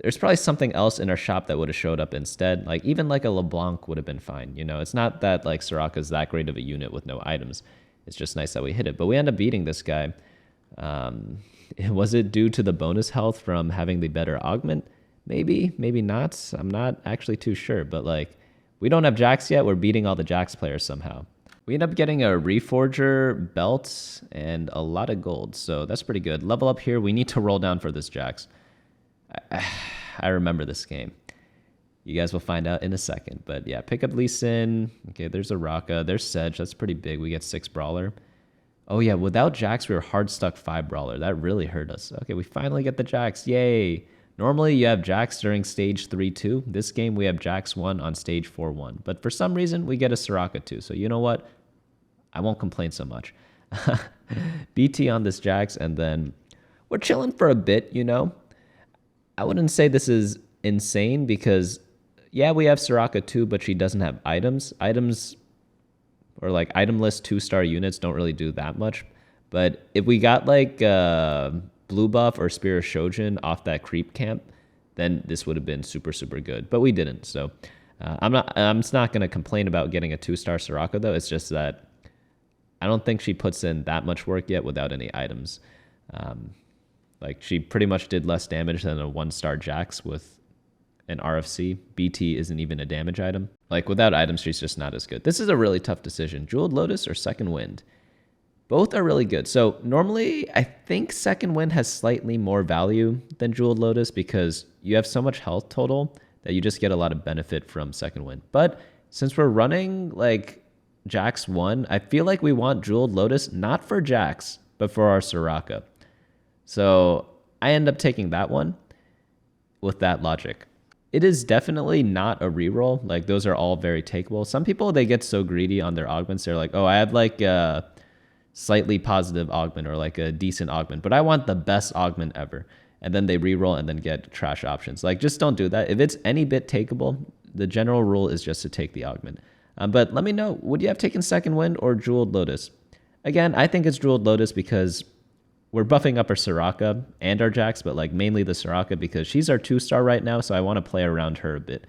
there's probably something else in our shop that would have showed up instead. Like, even like a LeBlanc would have been fine, you know? It's not that, like, Soraka's that great of a unit with no items. It's just nice that we hit it. But we end up beating this guy. Was it due to the bonus health from having the better augment? Maybe, maybe not. I'm not actually too sure, but like, we don't have Jax yet. We're beating all the Jax players somehow. We end up getting a Reforger belt and a lot of gold, so that's pretty good. Level up here, we need to roll down for this Jax. I remember this game. You guys will find out in a second, but yeah, pick up Lee Sin. Okay, there's a Raka. There's Sedge. That's pretty big. We get 6 Brawler. Oh yeah, without Jax, we were hard stuck 5 Brawler. That really hurt us. Okay, we finally get the Jax. Yay! Normally you have Jax during stage 3-2. This game we have Jax 1 on stage 4-1. But for some reason, we get a Soraka 2. So you know what? I won't complain so much. BT on this Jax, and then we're chilling for a bit, you know? I wouldn't say this is insane because, yeah, we have Soraka 2, but she doesn't have items. Items or like itemless 2-star units don't really do that much. But if we got like blue buff or Spear of Shojin off that creep camp, then this would have been super, super good. But we didn't. So I'm not going to complain about getting a 2-star Soraka, though. It's just that I don't think she puts in that much work yet without any items. Like she pretty much did less damage than a 1-star Jax with an RFC. BT isn't even a damage item. Like without items, she's just not as good. This is a really tough decision. Jeweled Lotus or Second Wind? Both are really good. So normally I think Second Wind has slightly more value than Jeweled Lotus because you have so much health total that you just get a lot of benefit from Second Wind. But since we're running like Jax 1, I feel like we want Jeweled Lotus not for Jax, but for our Soraka. So I end up taking that one with that logic. It is definitely not a reroll. Like those are all very takeable. Some people, they get so greedy on their augments. They're like, oh, I have like a slightly positive augment or like a decent augment, but I want the best augment ever. And then they reroll and then get trash options. Like just don't do that. If it's any bit takeable, the general rule is just to take the augment. But let me know, would you have taken Second Wind or Jeweled Lotus? Again, I think it's Jeweled Lotus because we're buffing up our Soraka and our Jax, but like mainly the Soraka because she's our 2-star right now, so I want to play around her a bit.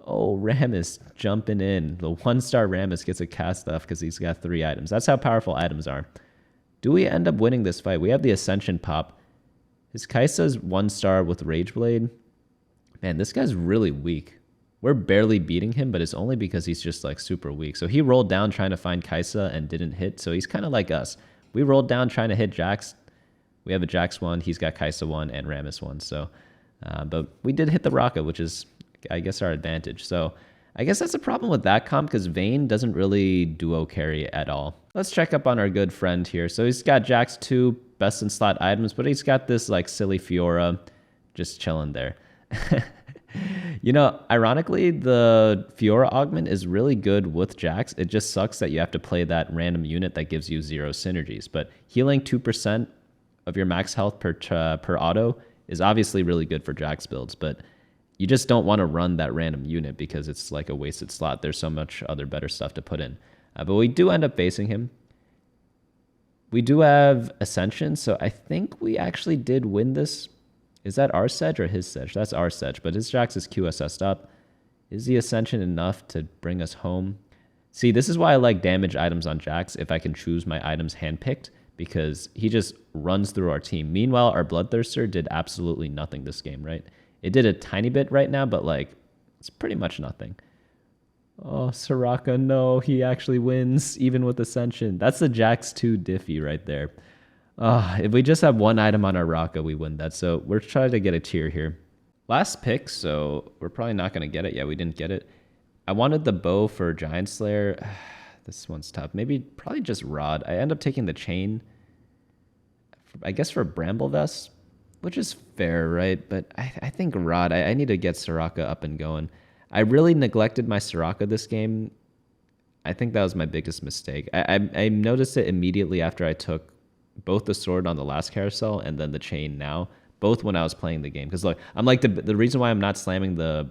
Oh, Rammus jumping in. The 1-star Rammus gets a cast off because he's got 3 items. That's how powerful items are. Do we end up winning this fight? We have the Ascension pop. His Kai'Sa's 1-star with Rage Blade. Man, this guy's really weak. We're barely beating him, but it's only because he's just like super weak. So he rolled down trying to find Kai'Sa and didn't hit. So he's kind of like us. We rolled down trying to hit Jax. We have a Jax 1. He's got Kai'Sa 1 and Rammus 1. So, but we did hit the Raka, which is, I guess, our advantage. So I guess that's a problem with that comp because Vayne doesn't really duo carry at all. Let's check up on our good friend here. So he's got Jax 2 best in slot items, but he's got this like silly Fiora just chilling there. You know, ironically, the Fiora augment is really good with Jax. It just sucks that you have to play that random unit that gives you 0 synergies. But healing 2% of your max health per auto is obviously really good for Jax builds. But you just don't want to run that random unit because it's like a wasted slot. There's so much other better stuff to put in. But we do end up facing him. We do have Ascension, so I think we actually did win this. Is that our Sedge or his Sedge? That's our Sedge, but his Jax is QSS'd up. Is the Ascension enough to bring us home? See, this is why I like damage items on Jax if I can choose my items handpicked, because he just runs through our team. Meanwhile, our Bloodthirster did absolutely nothing this game, right? It did a tiny bit right now, but like, it's pretty much nothing. Oh, Soraka, no, he actually wins, even with Ascension. That's the Jax 2 Diffie right there. If we just have one item on our Raka, we win that. So we're trying to get a tier here. Last pick, so we're probably not going to get it. Yeah, we didn't get it. I wanted the bow for Giant Slayer. This one's tough. Maybe, probably just Rod. I end up taking the chain, I guess, for Bramble Vest, which is fair, right? But I think Rod, I need to get Soraka up and going. I really neglected my Soraka this game. I think that was my biggest mistake. I noticed it immediately after I took both the sword on the last carousel and then the chain now, both when I was playing the game. Because look, I'm like, the reason why I'm not slamming the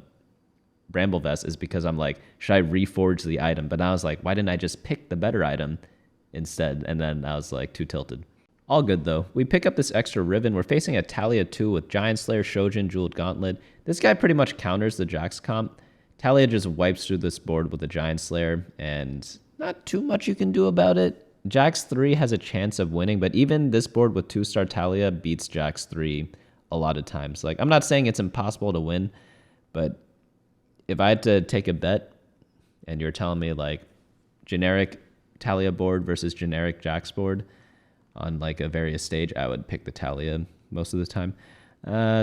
Bramble Vest is because I'm like, should I reforge the item? But I was like, why didn't I just pick the better item instead? And then I was like too tilted. All good though. We pick up this extra Riven. We're facing a Talia 2 with Giant Slayer, Shojin, Jeweled Gauntlet. This guy pretty much counters the Jax comp. Talia just wipes through this board with the Giant Slayer, and not too much you can do about it. Jax 3 has a chance of winning, but even this board with 2-star Talia beats Jax 3 a lot of times. Like, I'm not saying it's impossible to win, but if I had to take a bet and you're telling me like generic Talia board versus generic Jacks board on like a various stage, I would pick the Talia most of the time.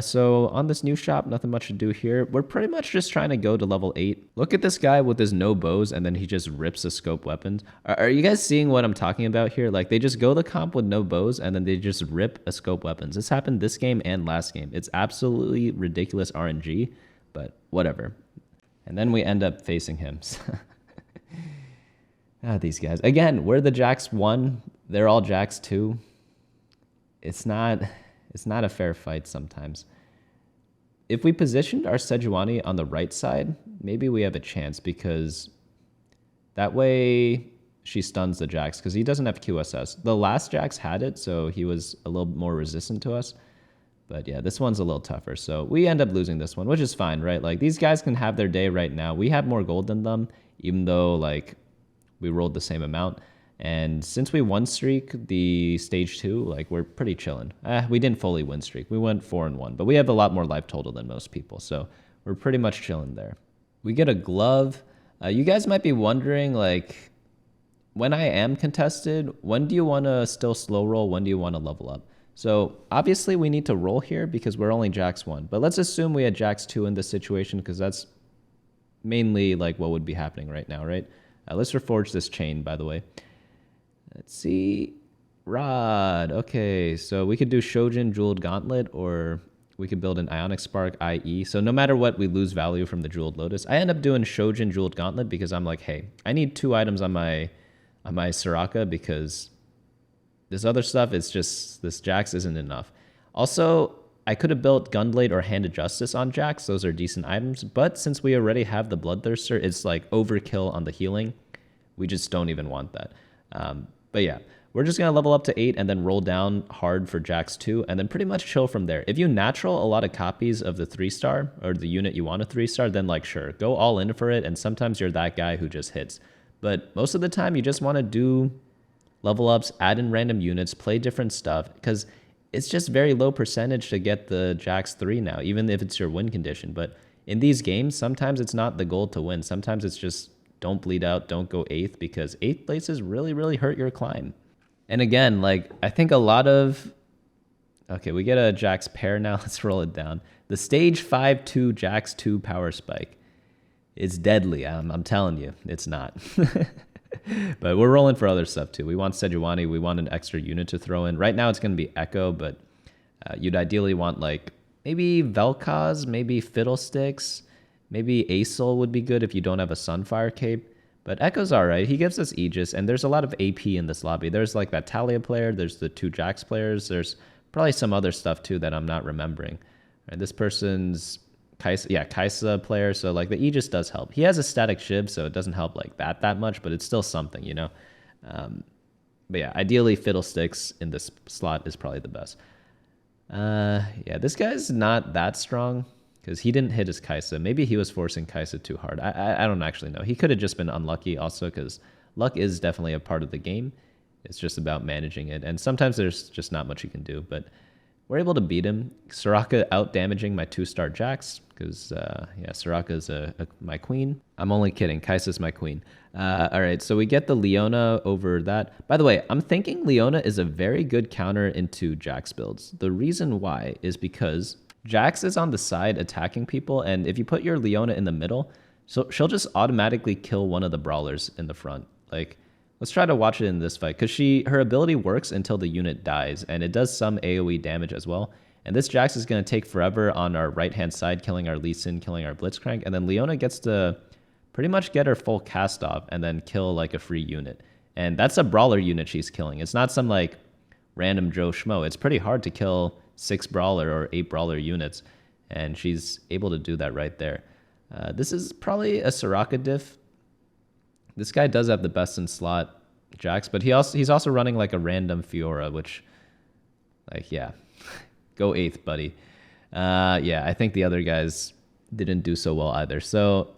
So on this new shop, nothing much to do here. We're pretty much just trying to go to level 8. Look at this guy with his no bows, and then he just rips a scope weapons. Are you guys seeing what I'm talking about here? Like, they just go the comp with no bows, and then they just rip a scope weapons. This happened this game and last game. It's absolutely ridiculous RNG, but whatever. And then we end up facing him. These guys. Again, we're the Jacks 1. They're all Jacks 2. It's not a fair fight sometimes. If we positioned our Sejuani on the right side, maybe we have a chance, because that way she stuns the Jacks, because he doesn't have QSS. The last Jacks had it, so he was a little more resistant to us. But yeah, this one's a little tougher. So we end up losing this one, which is fine, right? Like, these guys can have their day right now. We have more gold than them, even though like we rolled the same amount. And since we won streak the stage 2, like, we're pretty chilling. We didn't fully win streak. We went 4-1, but we have a lot more life total than most people. So we're pretty much chilling there. We get a glove. You guys might be wondering, like, when I am contested, when do you want to still slow roll? When do you want to level up? So obviously we need to roll here because we're only Jacks 1. But let's assume we had Jacks 2 in this situation, because that's mainly like what would be happening right now, right? Let's reforge this chain, by the way. Let's see. Rod. Okay, so we could do Shojin Jeweled Gauntlet, or we could build an Ionic Spark IE. So no matter what, we lose value from the Jeweled Lotus. I end up doing Shojin Jeweled Gauntlet because I'm like, hey, I need 2 items on my Soraka, because this other stuff is just, this Jax isn't enough. Also, I could have built Gunblade or Hand of Justice on Jax. Those are decent items. But since we already have the Bloodthirster, it's like overkill on the healing. We just don't even want that. But yeah, we're just going to level up to 8 and then roll down hard for Jax 2 and then pretty much chill from there. If you natural a lot of copies of the 3-star or the unit you want a 3-star, then like, sure, go all in for it. And sometimes you're that guy who just hits. But most of the time, you just want to do level ups, add in random units, play different stuff, because it's just very low percentage to get the Jax 3 now, even if it's your win condition. But in these games, sometimes it's not the goal to win. Sometimes it's just don't bleed out, don't go 8th, because 8th places really, really hurt your climb. And again, like, I think a lot of... Okay, we get a Jax pair now. Let's roll it down. The stage 5-2 Jax 2 power spike. It's deadly. I'm telling you, it's not. But we're rolling for other stuff too. We want Sejuani. We want an extra unit to throw in. Right now it's going to be Echo, but you'd ideally want like maybe Vel'Koz, maybe Fiddlesticks, maybe Aesol would be good if you don't have a Sunfire cape. But Echo's all right. He gives us Aegis, and there's a lot of AP in this lobby. There's like that Talia player. There's the 2 Jax players. There's probably some other stuff too that I'm not remembering. Right, this person's Kaisa player. So like the Aegis does help. He has a static Shiv, so it doesn't help like that much, but it's still something, you know. But yeah, ideally Fiddlesticks in this slot is probably the best. Yeah, this guy's not that strong because he didn't hit his Kaisa. Maybe he was forcing Kaisa too hard. I don't actually know. He could have just been unlucky also, because luck is definitely a part of the game. It's just about managing it, and sometimes there's just not much you can do, but we're able to beat him. Soraka out-damaging my 2-star Jax, because, yeah, Soraka's my queen. I'm only kidding. Kaisa's my queen. All right, so we get the Leona over that. By the way, I'm thinking Leona is a very good counter into Jax builds. The reason why is because Jax is on the side attacking people, and if you put your Leona in the middle, so she'll just automatically kill one of the brawlers in the front. Like, let's try to watch it in this fight, because her ability works until the unit dies, and it does some AoE damage as well. And this Jax is going to take forever on our right-hand side, killing our Lee Sin, killing our Blitzcrank, and then Leona gets to pretty much get her full cast off and then kill like a free unit. And that's a brawler unit she's killing. It's not some like random Joe Schmo. It's pretty hard to kill 6 brawler or 8 brawler units, and she's able to do that right there. This is probably a Soraka diff. This guy does have the best in slot Jax, but he's also running like a random Fiora, which, like, yeah, go 8th, buddy. Yeah, I think the other guys didn't do so well either. So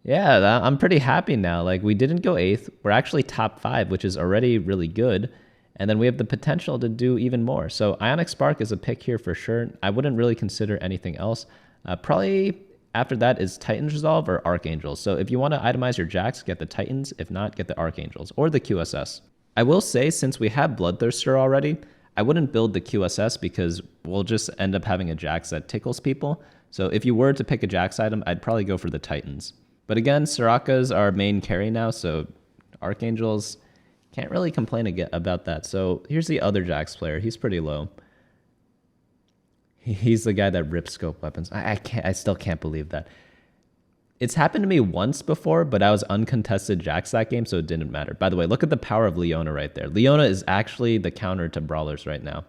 yeah, I'm pretty happy now. Like, we didn't go 8th. We're actually top 5, which is already really good. And then we have the potential to do even more. So Ionic Spark is a pick here for sure. I wouldn't really consider anything else. Probably after that is Titan's Resolve or Archangels. So if you want to itemize your Jax, get the Titans. If not, get the Archangels or the QSS. I will say, since we have Bloodthirster already, I wouldn't build the QSS because we'll just end up having a Jax that tickles people. So if you were to pick a Jax item, I'd probably go for the Titans. But again, Soraka's our main carry now, so Archangels, can't really complain about that. So here's the other Jax player. He's pretty low. He's the guy that rips scope weapons. I still can't believe that. It's happened to me once before, but I was uncontested Jax that game, so it didn't matter. By the way, look at the power of Leona right there. Leona is actually the counter to Brawlers right now.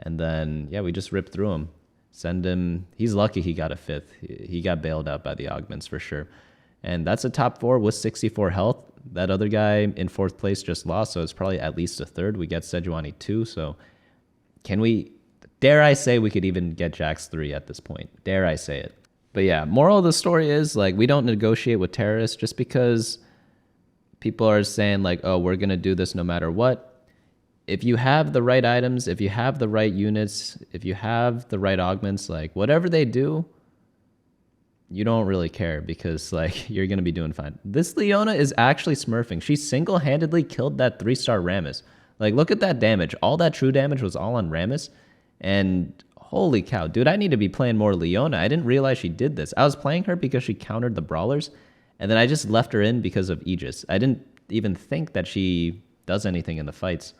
And then, yeah, we just ripped through him. Send him. He's lucky he got a 5th. He got bailed out by the augments for sure. And that's a top 4 with 64 health. That other guy in 4th place just lost, so it's probably at least a 3rd. We get Sejuani 2, so can we... Dare I say we could even get Jax 3 at this point. Dare I say it. But yeah, moral of the story is, like, we don't negotiate with terrorists just because people are saying, like, oh, we're going to do this no matter what. If you have the right items, if you have the right units, if you have the right augments, like, whatever they do, you don't really care because, like, you're going to be doing fine. This Leona is actually smurfing. She single-handedly killed that 3-star Rammus. Like, look at that damage. All that true damage was all on Rammus. And holy cow, dude, I need to be playing more Leona. I didn't realize she did this. I was playing her because she countered the Brawlers, and then I just left her in because of Aegis. I didn't even think that she does anything in the fights,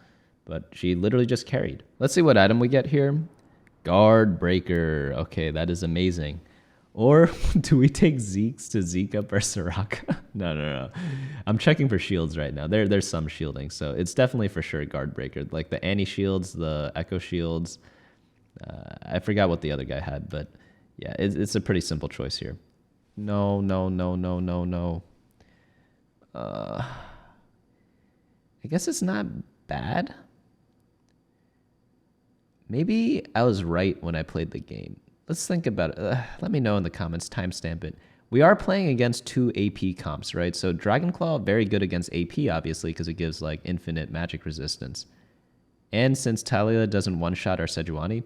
but she literally just carried. Let's see what item we get here. Guard Breaker. Okay, that is amazing. Or do we take Zeke's to Zeke up our Soraka? No. I'm checking for shields right now. There's some shielding, so it's definitely for sure Guard Breaker. Like the Annie shields, the Echo shields. I forgot what the other guy had, but yeah, it's a pretty simple choice here. No. I guess it's not bad. Maybe I was right when I played the game. Let's think about it. Let me know in the comments, timestamp it. We are playing against 2 AP comps, right? So Dragonclaw, very good against AP, obviously, because it gives like infinite magic resistance. And since Talia doesn't one-shot our Sejuani,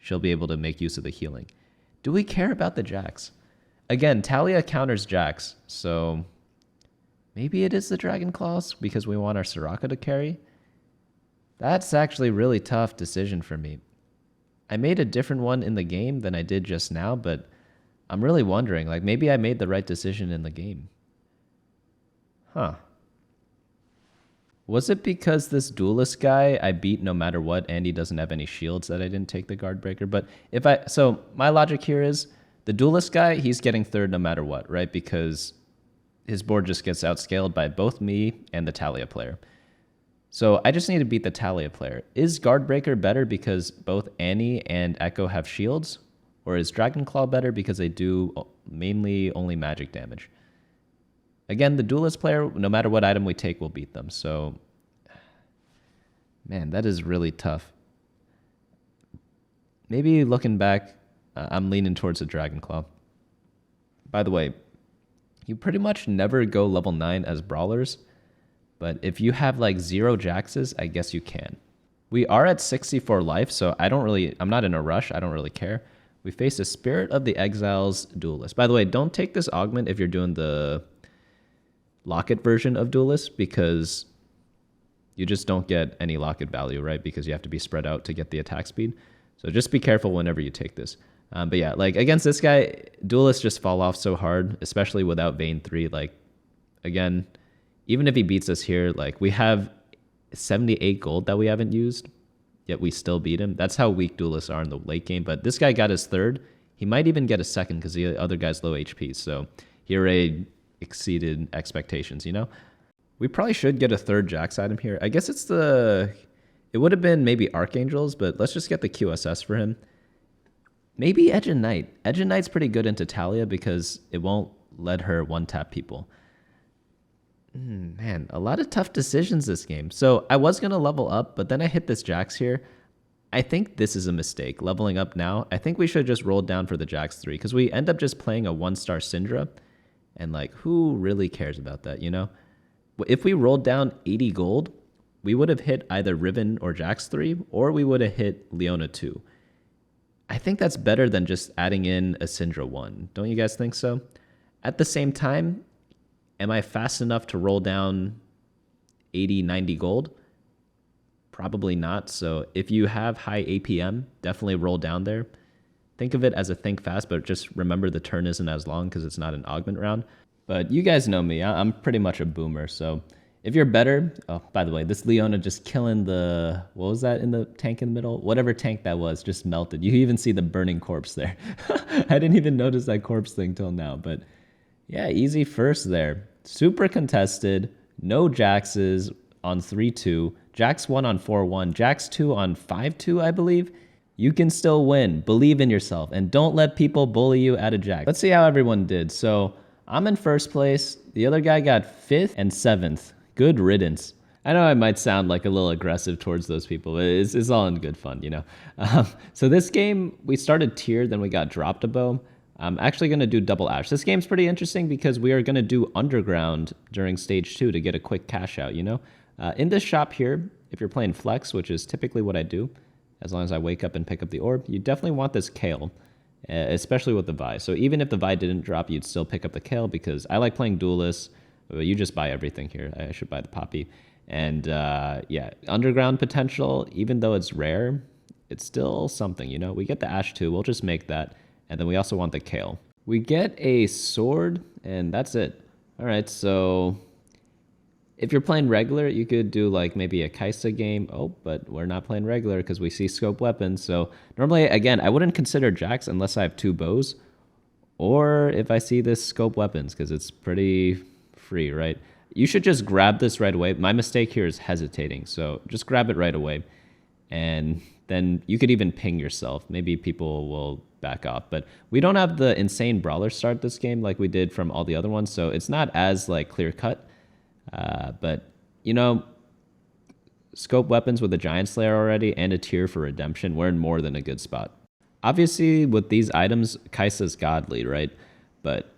she'll be able to make use of the healing. Do we care about the Jax? Again, Talia counters Jax, so maybe it is the Dragonclaws because we want our Soraka to carry. That's actually a really tough decision for me. I made a different one in the game than I did just now, but I'm really wondering, like, maybe I made the right decision in the game. Huh. Was it because this duelist guy I beat no matter what and he doesn't have any shields that I didn't take the guard breaker? But so my logic here is the duelist guy, he's getting 3rd no matter what, right? Because his board just gets outscaled by both me and the Talia player. So I just need to beat the Talia player. Is Guard Breaker better because both Annie and Echo have shields? Or is Dragonclaw better because they do mainly only magic damage? Again, the Duelist player, no matter what item we take, will beat them. So, man, that is really tough. Maybe looking back, I'm leaning towards the Dragonclaw. By the way, you pretty much never go level 9 as Brawlers. But if you have like 0 Jaxes, I guess you can. We are at 64 life, so I'm not in a rush. I don't really care. We face a Spirit of the Exiles Duelist. By the way, don't take this augment if you're doing the Locket version of Duelist because you just don't get any Locket value, right? Because you have to be spread out to get the attack speed. So just be careful whenever you take this. But yeah, like against this guy, Duelists just fall off so hard, especially without Vayne 3. Like, again, even if he beats us here, like we have 78 gold that we haven't used, yet we still beat him. That's how weak duelists are in the late game. But this guy got his 3rd. He might even get a 2nd because the other guy's low HP. So he already exceeded expectations, you know? We probably should get a 3rd Jax item here. I guess it would have been maybe Archangels, but let's just get the QSS for him. Maybe Edge and Knight. Edge and Knight's pretty good into Talia because it won't let her one-tap people. Man, a lot of tough decisions this game. So I was going to level up, but then I hit this Jax here. I think this is a mistake, leveling up now. I think we should just roll down for the Jax 3 because we end up just playing a 1-star Syndra. And like, who really cares about that, you know? If we rolled down 80 gold, we would have hit either Riven or Jax 3, or we would have hit Leona 2. I think that's better than just adding in a Syndra 1. Don't you guys think so? At the same time, am I fast enough to roll down 80, 90 gold? Probably not. So if you have high APM, definitely roll down there. Think of it as a think fast, but just remember the turn isn't as long because it's not an augment round. But you guys know me. I'm pretty much a boomer. So if you're better... Oh, by the way, this Leona just killing the... What was that in the tank in the middle? Whatever tank that was just melted. You even see the burning corpse there. I didn't even notice that corpse thing till now. But yeah, easy first there. Super contested. No Jaxes on 3-2. Jax 1 on 4-1. Jax 2 on 5-2, I believe. You can still win. Believe in yourself. And don't let people bully you out of Jax. Let's see how everyone did. So I'm in first place. The other guy got 5th and 7th. Good riddance. I know I might sound like a little aggressive towards those people, but it's all in good fun, you know. So this game, we started tier, then we got dropped a bow. I'm actually going to do double ash. This game's pretty interesting because we are going to do underground during stage 2 to get a quick cash out, you know. In this shop here, if you're playing flex, which is typically what I do, as long as I wake up and pick up the orb, you definitely want this kale, especially with the Vi. So even if the Vi didn't drop, you'd still pick up the kale because I like playing duelists. You just buy everything here. I should buy the poppy. And yeah, underground potential, even though it's rare, it's still something, you know. We get the ash too. We'll just make that. And then we also want the kale. We get a sword, and that's it. All right, so if you're playing regular, you could do like maybe a Kaisa game. Oh, but we're not playing regular because we see scope weapons. So normally, again, I wouldn't consider Jax unless I have 2 bows. Or if I see this scope weapons, because it's pretty free, right? You should just grab this right away. My mistake here is hesitating. So just grab it right away. And then you could even ping yourself. Maybe people will back off. But we don't have the insane brawler start this game like we did from all the other ones. So it's not as like clear cut. But, you know, scope weapons with a Giant Slayer already and a tier for redemption, we're in more than a good spot. Obviously, with these items, Kaisa's godly, right? But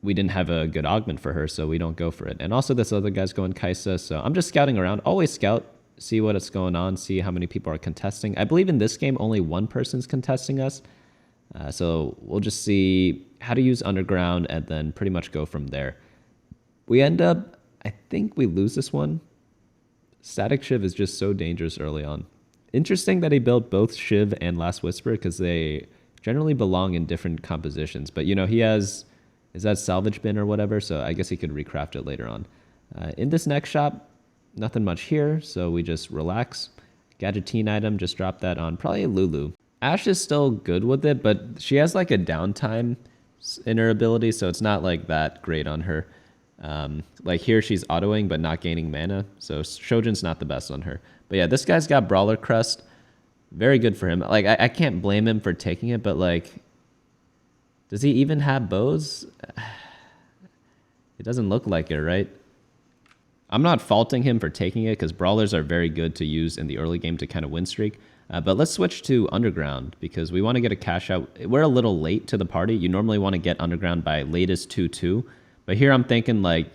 we didn't have a good augment for her, so we don't go for it. And also this other guy's going Kaisa, so I'm just scouting around. Always scout, see what's going on, see how many people are contesting. I believe in this game, only one person's contesting us. So we'll just see how to use underground and then pretty much go from there. We end up, I think we lose this one. Static Shiv is just so dangerous early on. Interesting that he built both Shiv and Last Whisper because they generally belong in different compositions. But, you know, he has, is that salvage bin or whatever? So I guess he could recraft it later on. In this next shop, nothing much here. So we just relax. Gadgetine item, just drop that on probably Lulu. Ashe is still good with it, but she has like a downtime in her ability. So it's not like that great on her. Like here she's autoing but not gaining mana, so Shojin's not the best on her. But yeah, this guy's got Brawler Crest, very good for him. Like I can't blame him for taking it, but like, does he even have bows? It doesn't look like it, right? I'm not faulting him for taking it because brawlers are very good to use in the early game to kind of win streak. But let's switch to underground because we want to get a cash out. We're a little late to the party. You normally want to get underground by latest 2-2. But here I'm thinking like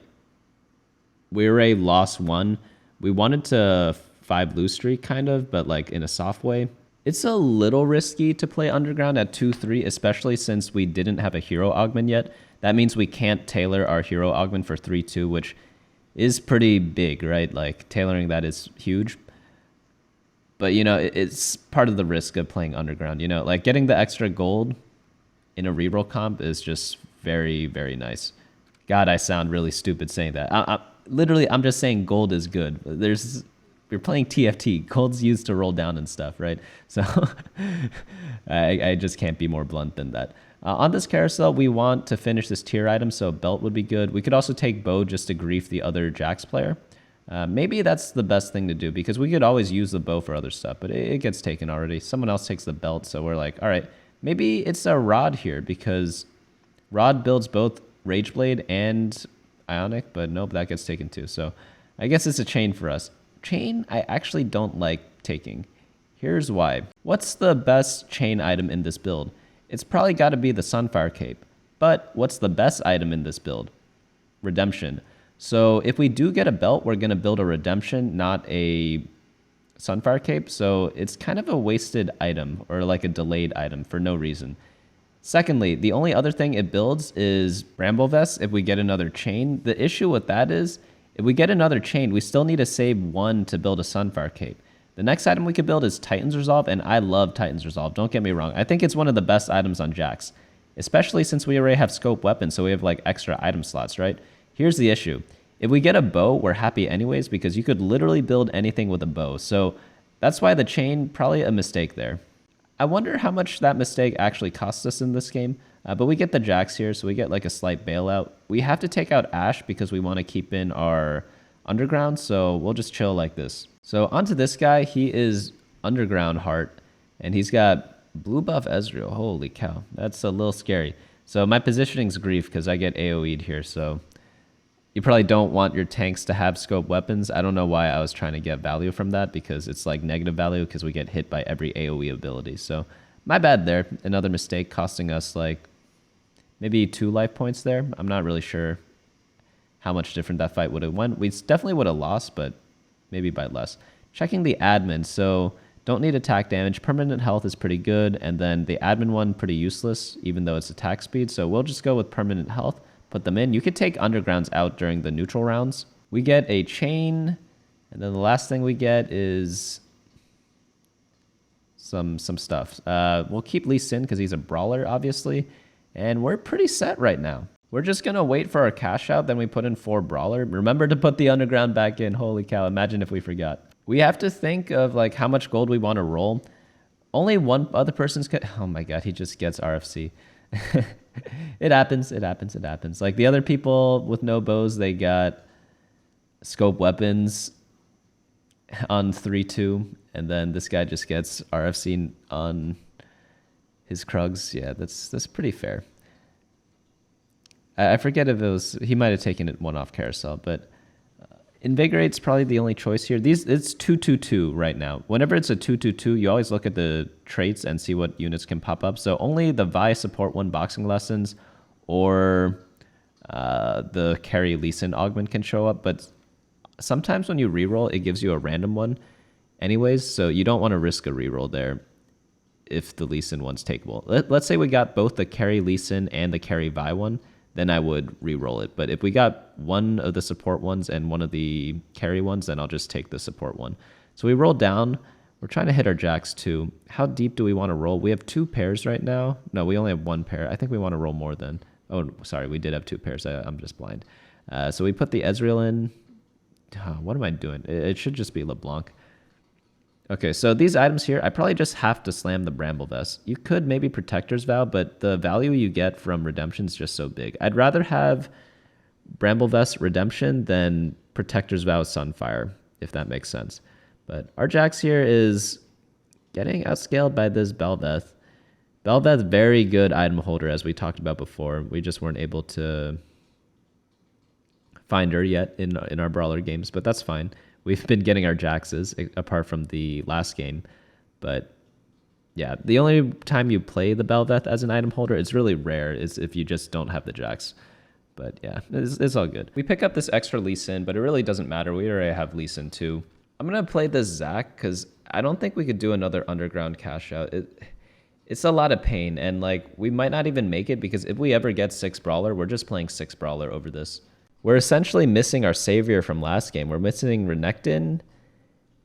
we already lost 1. We wanted to 5 lose streak kind of, but like in a soft way. It's a little risky to play underground at 2-3, especially since we didn't have a hero augment yet. That means we can't tailor our hero augment for 3-2, which is pretty big, right? Like tailoring that is huge. But you know, it's part of the risk of playing underground, you know, like getting the extra gold in a reroll comp is just very, very nice. God, I sound really stupid saying that. Literally, I'm just saying gold is good. You're playing TFT. Gold's used to roll down and stuff, right? So I just can't be more blunt than that. On this carousel, we want to finish this tier item, so belt would be good. We could also take bow just to grief the other Jax player. Maybe that's the best thing to do because we could always use the bow for other stuff, but it gets taken already. Someone else takes the belt, so we're like, all right, maybe it's a Rod here because Rod builds both Rageblade and Ionic, but nope, that gets taken too. So I guess it's a chain for us. Chain, I actually don't like taking. Here's why. What's the best chain item in this build? It's probably got to be the Sunfire Cape. But what's the best item in this build? Redemption. So if we do get a belt, we're going to build a redemption, not a Sunfire Cape. So it's kind of a wasted item or like a delayed item for no reason. Secondly, the only other thing it builds is Bramble Vest if we get another chain. The issue with that is if we get another chain, we still need to save one to build a Sunfire Cape. The next item we could build is Titan's Resolve, and I love Titan's Resolve. Don't get me wrong. I think it's one of the best items on Jax, especially since we already have scope weapons, so we have like extra item slots, right? Here's the issue. If we get a bow, we're happy anyways because you could literally build anything with a bow. So that's why the chain, probably a mistake there. I wonder how much that mistake actually costs us in this game, but we get the Jax here, so we get like a slight bailout. We have to take out Ash because we want to keep in our underground, so we'll just chill like this. So onto this guy, he is Underground Heart, and he's got blue buff Ezreal. Holy cow, that's a little scary. So my positioning's grief because I get AoE'd here, so you probably don't want your tanks to have scope weapons. I don't know why I was trying to get value from that because it's like negative value because we get hit by every AoE ability. So my bad there. Another mistake costing us like maybe 2 life points there. I'm not really sure how much different that fight would have went. We definitely would have lost, but maybe by less. Checking the admin. So don't need attack damage. Permanent health is pretty good. And then the admin one pretty useless, even though it's attack speed. So we'll just go with permanent health. Put them in. You could take undergrounds out during the neutral rounds. We get a chain, and then the last thing we get is some stuff. We'll keep Lee Sin because he's a brawler, obviously, and we're pretty set right now. We're just gonna wait for our cash out, then we put in 4 brawler. Remember to put the underground back in. Holy cow, imagine if we forgot. We have to think of like how much gold we want to roll. Only one other person's oh my god, he just gets RFC. It happens. Like the other people with no bows, they got scope weapons on 3-2, and then this guy just gets RFC on his Krugs. Yeah, that's pretty fair. I forget if it was, he might have taken it one off carousel, but Invigorate's probably the only choice here. It's 2-2-2 right now. Whenever it's a 2-2-2, you always look at the traits and see what units can pop up. So only the Vi support 1 boxing lessons or the carry Lee Sin augment can show up. But sometimes when you reroll, it gives you a random one anyways. So you don't want to risk a reroll there if the Lee Sin one's takeable. Let's say we got both the carry Lee Sin and the carry Vi one. Then I would re-roll it. But if we got one of the support ones and one of the carry ones, then I'll just take the support one. So we roll down. We're trying to hit our Jax too. How deep do we want to roll? We have 2 pairs right now. No, we only have 1 pair. I think we want to roll more than... Oh, sorry, we did have 2 pairs. I'm just blind. So we put the Ezreal in. What am I doing? It should just be LeBlanc. Okay, so these items here, I probably just have to slam the Bramble Vest. You could maybe Protector's Vow, but the value you get from Redemption is just so big. I'd rather have Bramble Vest Redemption than Protector's Vow Sunfire, if that makes sense. But our Jax here is getting outscaled by this Bel'Veth. Bel'Veth, very good item holder, as we talked about before. We just weren't able to find her yet in our brawler games, but that's fine. We've been getting our Jaxes, apart from the last game. But yeah, the only time you play the Bel'Veth as an item holder, it's really rare, is if you just don't have the Jax. But yeah, it's all good. We pick up this extra Lee Sin, but it really doesn't matter. We already have Lee Sin too. I'm going to play this Zac because I don't think we could do another underground cash out. It's a lot of pain, and like we might not even make it because if we ever get 6 Brawler, we're just playing 6 Brawler over this. We're essentially missing our savior from last game. We're missing Renekton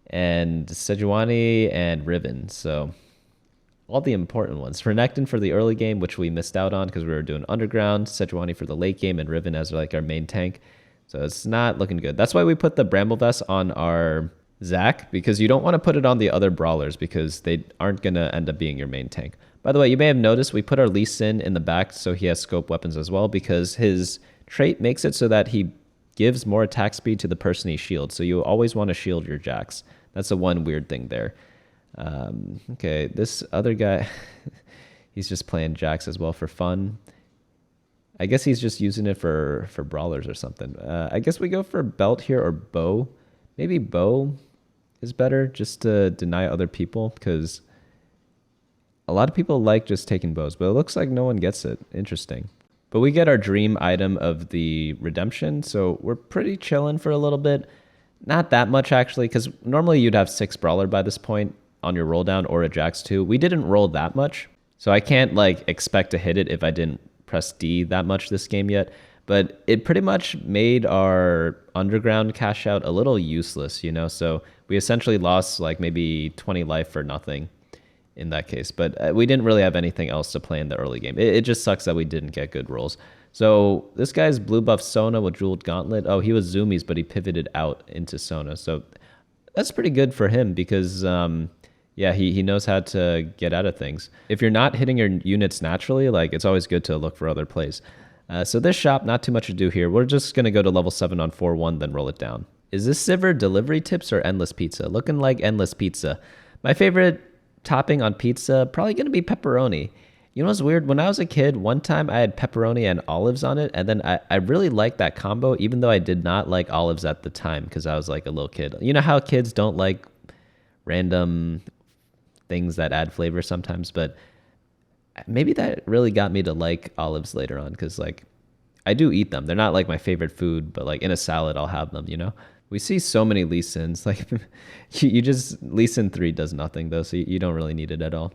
and Sejuani and Riven. So all the important ones. Renekton for the early game, which we missed out on because we were doing underground. Sejuani for the late game, and Riven as like our main tank. So it's not looking good. That's why we put the Bramble Vest on our Zac, because you don't want to put it on the other brawlers because they aren't going to end up being your main tank. By the way, you may have noticed we put our Lee Sin in the back so he has scope weapons as well, because his trait makes it so that he gives more attack speed to the person he shields. So you always want to shield your Jax. That's the one weird thing there. Okay, this other guy, he's just playing Jax as well for fun. I guess he's just using it for brawlers or something. I guess we go for belt here or bow. Maybe bow is better just to deny other people, because a lot of people like just taking bows, but it looks like no one gets it. Interesting. But we get our dream item of the redemption, so we're pretty chilling for a little bit. Not that much, actually, because normally you'd have 6 brawler by this point on your roll down or a Jax 2. We didn't roll that much, so I can't like expect to hit it if I didn't press D that much this game yet. But it pretty much made our underground cash out a little useless, you know? So we essentially lost like maybe 20 life for nothing in that case. But we didn't really have anything else to play in the early game. It just sucks that we didn't get good rolls. So this guy's blue buff Sona with Jeweled Gauntlet. Oh, he was Zoomies, but he pivoted out into Sona. So that's pretty good for him because, yeah, he knows how to get out of things. If you're not hitting your units naturally, like it's always good to look for other plays. So this shop, not too much to do here. We're just going to go to level 7 on 4-1, then roll it down. Is this Sivir delivery tips or endless pizza? Looking like endless pizza. My favorite topping on pizza, probably going to be pepperoni. You know what's weird? When I was a kid, one time I had pepperoni and olives on it, and then I really liked that combo, even though I did not like olives at the time because I was like a little kid. You know how kids don't like random things that add flavor sometimes, but maybe that really got me to like olives later on because like I do eat them. They're not like my favorite food, but like in a salad, I'll have them, you know? We see so many Lee Sins. Like you just, Lee Sin 3 does nothing though, so you don't really need it at all.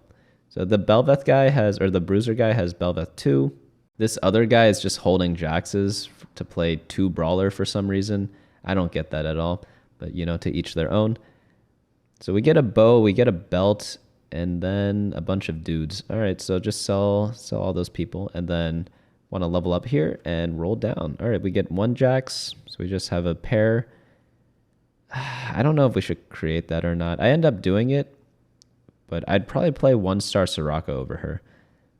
So the Belveth guy has, or the Bruiser guy has Belveth 2. This other guy is just holding Jaxes to play 2 Brawler for some reason. I don't get that at all, but you know, to each their own. So we get a bow, we get a belt, and then a bunch of dudes. All right, so just sell all those people, and then want to level up here and roll down. All right, we get 1 Jax, so we just have a pair. I don't know if we should create that or not. I end up doing it, but I'd probably play 1-star Soraka over her.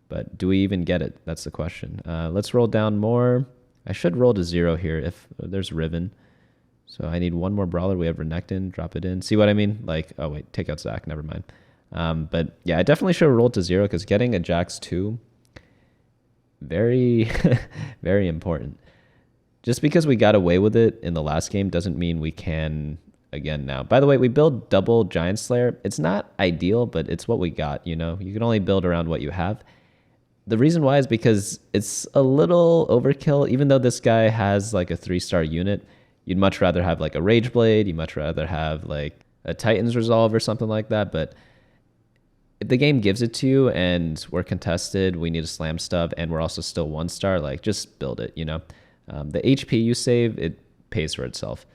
But do we even get it? That's the question. Let's roll down more. I should roll to 0 here if there's Riven. So I need 1 more Brawler. We have Renekton. Drop it in. See what I mean? Like, oh wait, take out Zac. Never mind. But yeah, I definitely should have rolled to 0 because getting a Jax 2, very, very important. Just because we got away with it in the last game doesn't mean we can again now. By the way, we build double Giant Slayer. It's not ideal, but it's what we got, you know? You can only build around what you have. The reason why is because it's a little overkill. Even though this guy has like a 3-star unit, you'd much rather have like a Rage Blade. You'd much rather have like a Titan's Resolve or something like that. But if the game gives it to you and we're contested, we need a slam stub, and we're also still 1-star, like just build it, you know? The HP you save, it pays for itself.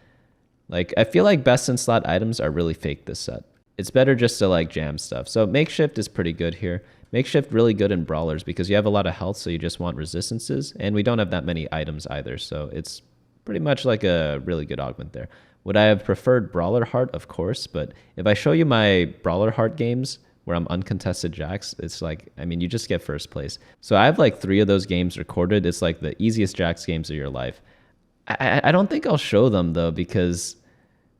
Like, I feel like best in slot items are really fake this set. It's better just to like jam stuff. So Makeshift is pretty good here. Makeshift really good in Brawlers because you have a lot of health, so you just want resistances, and we don't have that many items either, so it's pretty much like a really good augment there. Would I have preferred Brawler Heart? Of course, but if I show you my Brawler Heart games where I'm uncontested Jax, it's like, I mean, you just get first place. So I have like 3 of those games recorded. It's like the easiest Jax games of your life. I don't think I'll show them though, because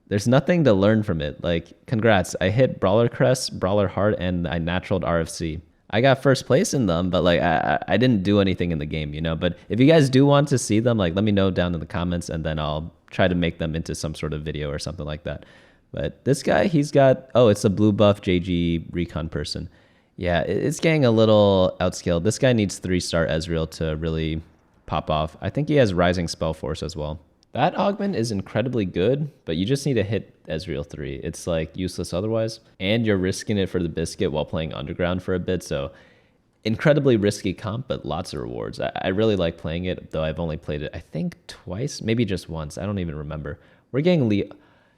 there's nothing to learn from it. Like, congrats, I hit Brawler Crest, Brawler Heart, and I naturaled RFC. I got first place in them, but like I didn't do anything in the game, you know? But if you guys do want to see them, like let me know down in the comments, and then I'll try to make them into some sort of video or something like that. But this guy, he's got, oh, it's a blue buff JG recon person. Yeah, it's getting a little outscaled. This guy needs 3-star Ezreal to really pop off. I think he has Rising Spell Force as well. That augment is incredibly good, but you just need to hit Ezreal 3. It's like useless otherwise. And you're risking it for the biscuit while playing Underground for a bit. So incredibly risky comp, but lots of rewards. I really like playing it, though I've only played it, I think, twice, maybe just once. I don't even remember. We're getting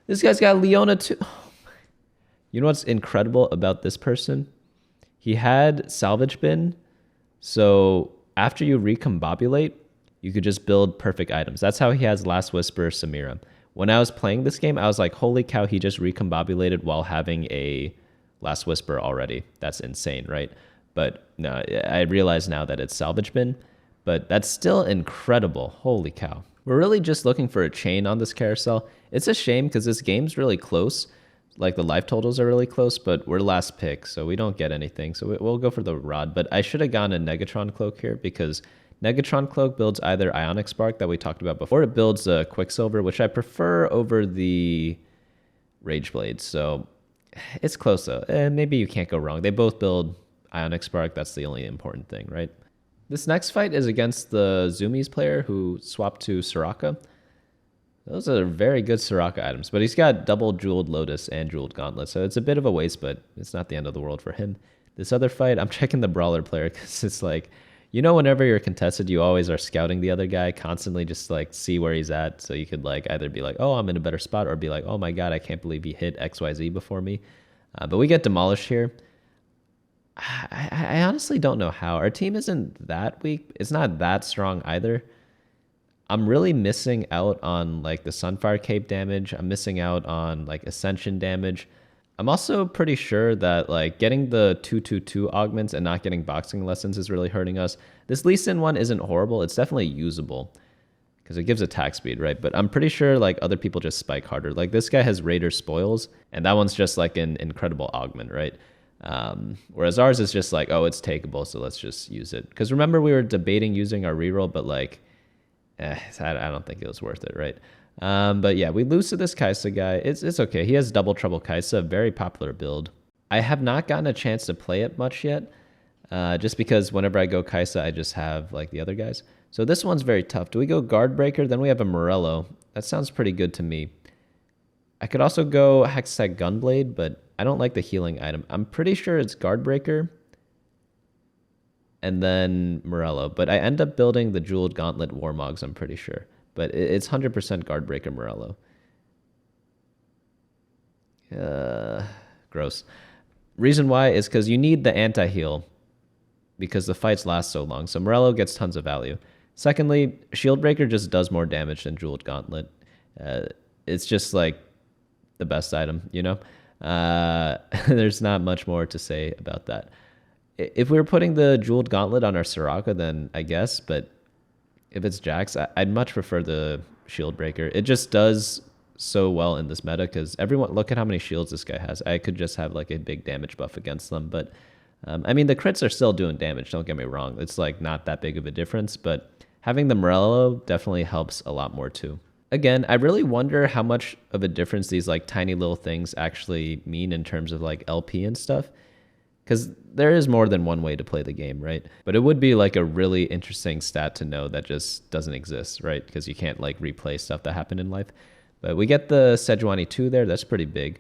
This guy's got Leona too. You know what's incredible about this person? He had Salvage Bin, so after you recombobulate, you could just build perfect items. That's how he has Last Whisper Samira. When I was playing this game, I was like, holy cow, he just recombobulated while having a Last Whisper already. That's insane, right? But no, I realize now that it's Salvage Bin, but that's still incredible. Holy cow. We're really just looking for a chain on this carousel. It's a shame because this game's really close. Like the life totals are really close, but we're last pick, so we don't get anything. So we'll go for the rod, but I should have gone a Negatron Cloak here because Negatron Cloak builds either Ionic Spark that we talked about before, or it builds a Quicksilver, which I prefer over the Rage Blade. So it's close though. Maybe you can't go wrong. They both build Ionic Spark. That's the only important thing, right? This next fight is against the Zoomies player who swapped to Soraka. Those are very good Soraka items, but he's got double Jeweled Lotus and Jeweled Gauntlet, so it's a bit of a waste, but it's not the end of the world for him. This other fight, I'm checking the Brawler player because it's like, you know, whenever you're contested, you always are scouting the other guy, constantly just like see where he's at, so you could like either be like, oh, I'm in a better spot, or be like, oh my god, I can't believe he hit XYZ before me. But we get demolished here. I honestly don't know how. Our team isn't that weak. It's not that strong either. I'm really missing out on like the Sunfire Cape damage. I'm missing out on like Ascension damage. I'm also pretty sure that like getting the 222 augments and not getting boxing lessons is really hurting us. This Lee Sin one isn't horrible. It's definitely usable because it gives attack speed, right? But I'm pretty sure like other people just spike harder. Like this guy has Raider Spoils, and that one's just like an incredible augment, right? Whereas ours is just like, oh, it's takeable, so let's just use it. Because remember, we were debating using our reroll, but like, I don't think it was worth it, right? But yeah, we lose to this Kaisa guy. It's okay. He has Double Trouble Kaisa, very popular build. I have not gotten a chance to play it much yet, just because whenever I go Kaisa, I just have like the other guys. So this one's very tough. Do we go Guard Breaker? Then we have a Morello. That sounds pretty good to me. I could also go Hextech Gunblade, but I don't like the healing item. I'm pretty sure it's Guard Breaker and then Morello, but I end up building the Jeweled Gauntlet Warmogs, I'm pretty sure. But it's 100% Guard Breaker Morello. Gross. Reason why is because you need the anti-heal because the fights last so long. So Morello gets tons of value. Secondly, Shield Breaker just does more damage than Jeweled Gauntlet. It's just like the best item, you know? There's not much more to say about that. If we were putting the Jeweled Gauntlet on our Soraka, then I guess, but if it's Jax, I'd much prefer the Shield Breaker. It just does so well in this meta because everyone, look at how many shields this guy has. I could just have like a big damage buff against them, but I mean, the crits are still doing damage, don't get me wrong. It's like not that big of a difference, but having the Morello definitely helps a lot more too. Again, I really wonder how much of a difference these like tiny little things actually mean in terms of like LP and stuff. Because there is more than one way to play the game, right? But it would be like a really interesting stat to know that just doesn't exist, right? Because you can't like replay stuff that happened in life. But we get the Sejuani 2 there. That's pretty big.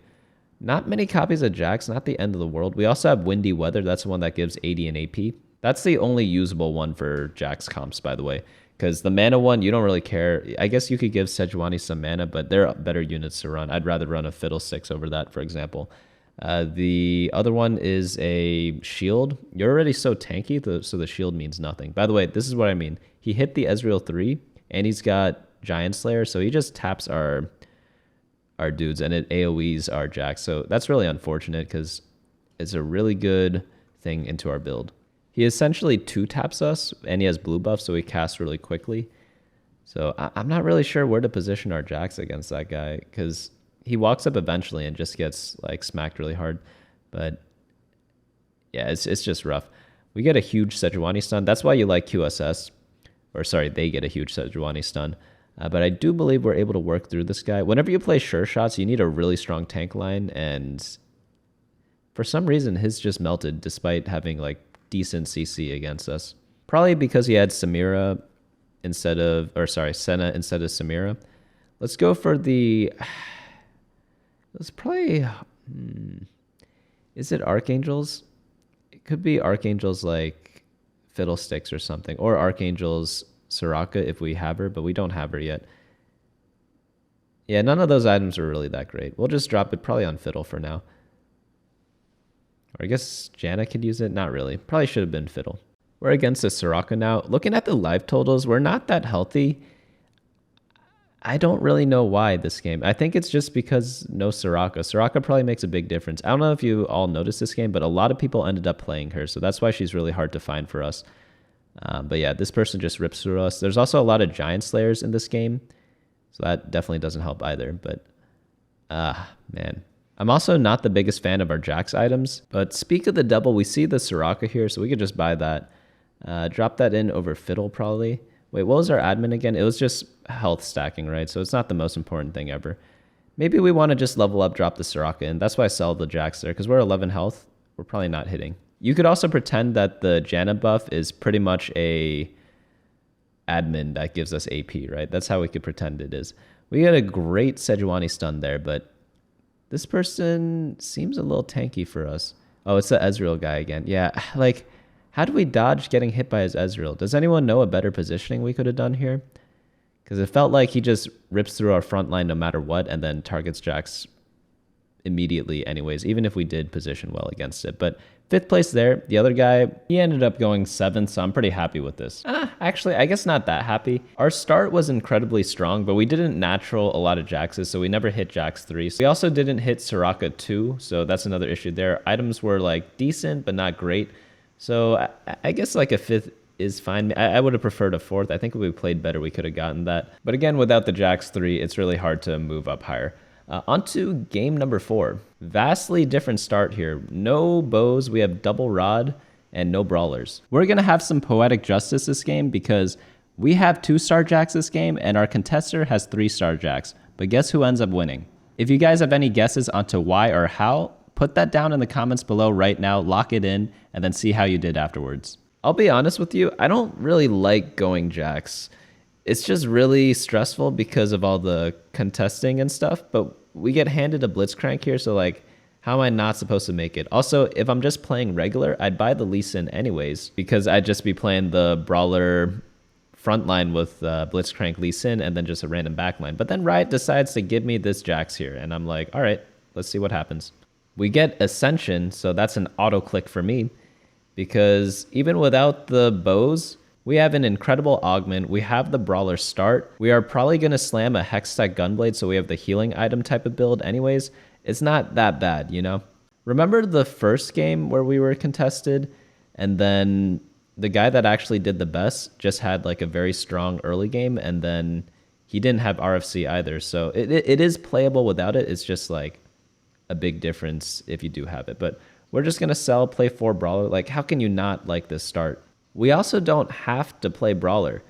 Not many copies of Jax, not the end of the world. We also have Windy Weather. That's the one that gives 80 and AP. That's the only usable one for Jax comps, by the way. Because the mana one, you don't really care. I guess you could give Sejuani some mana, but there are better units to run. I'd rather run a Fiddlesticks over that, for example. The other one is a shield. You're already so tanky, so the shield means nothing. By the way, this is what I mean. He hit the Ezreal 3, and he's got Giant Slayer, so he just taps our dudes, and it AoEs our Jax. So that's really unfortunate, because it's a really good thing into our build. He essentially 2-taps us, and he has blue buff, so he casts really quickly. So I'm not really sure where to position our Jax against that guy, because he walks up eventually and just gets like smacked really hard. But yeah, it's just rough. We get a huge Sejuani stun. That's why you like QSS. Or sorry, they get a huge Sejuani stun. But I do believe we're able to work through this guy. Whenever you play sure shots, you need a really strong tank line. And for some reason, his just melted despite having like decent CC against us. Probably because he had Samira instead of, or sorry, Senna instead of Samira. Let's go for the... It's probably, is it Archangels? It could be Archangels like Fiddlesticks or something, or Archangels Soraka if we have her, but we don't have her yet. Yeah, none of those items are really that great. We'll just drop it probably on Fiddle for now. Or I guess Janna could use it. Not really. Probably should have been Fiddle. We're against the Soraka now. Looking at the life totals, we're not that healthy. I don't really know why this game. I think it's just because no Soraka. Soraka probably makes a big difference. I don't know if you all noticed this game, but a lot of people ended up playing her, so that's why she's really hard to find for us. But yeah, this person just rips through us. There's also a lot of Giant Slayers in this game, so that definitely doesn't help either. But, man. I'm also not the biggest fan of our Jax items, but speak of the double, we see the Soraka here, so we could just buy that. Drop that in over Fiddle, probably. Wait, what was our admin again? It was just health stacking, right? So it's not the most important thing ever. Maybe we want to just level up, drop the Soraka in. That's why I sell the Jax there, because we're 11 health. We're probably not hitting. You could also pretend that the Janna buff is pretty much a admin that gives us AP, right? That's how we could pretend it is. We got a great Sejuani stun there, but this person seems a little tanky for us. Oh, it's the Ezreal guy again. Yeah, like, how do we dodge getting hit by his Ezreal? Does anyone know a better positioning we could have done here? Because it felt like he just rips through our front line no matter what and then targets Jax immediately anyways, even if we did position well against it. But 5th place there. The other guy, he ended up going 7th, so I'm pretty happy with this. Actually, I guess not that happy. Our start was incredibly strong, but we didn't natural a lot of Jaxes, so we never hit Jax 3. We also didn't hit Soraka 2, so that's another issue there. Items were like decent, but not great. So I guess like a 5th is fine. I would have preferred a 4th. I think if we played better, we could have gotten that. But again, without the Jax 3, it's really hard to move up higher. On to game number 4. Vastly different start here. No bows, we have double rod, and no brawlers. We're going to have some poetic justice this game because we have 2-star Jax this game, and our contester has 3-star Jax. But guess who ends up winning? If you guys have any guesses onto why or how, put that down in the comments below right now, lock it in, and then see how you did afterwards. I'll be honest with you, I don't really like going Jax. It's just really stressful because of all the contesting and stuff, but we get handed a Blitzcrank here, so like, how am I not supposed to make it? Also, if I'm just playing regular, I'd buy the Lee Sin anyways, because I'd just be playing the Brawler frontline with Blitzcrank Lee Sin and then just a random backline. But then Riot decides to give me this Jax here, and I'm like, all right, let's see what happens. We get Ascension, so that's an auto click for me, because even without the bows, we have an incredible augment. We have the Brawler start. We are probably going to slam a Hextech Gunblade, so we have the healing item type of build anyways. It's not that bad, you know? Remember the first game where we were contested, and then the guy that actually did the best just had like a very strong early game, and then he didn't have RFC either. So it is playable without it. It's just like a big difference if you do have it. But we're just going to sell, play 4 Brawler. Like, how can you not like this start? We also don't have to play Brawler.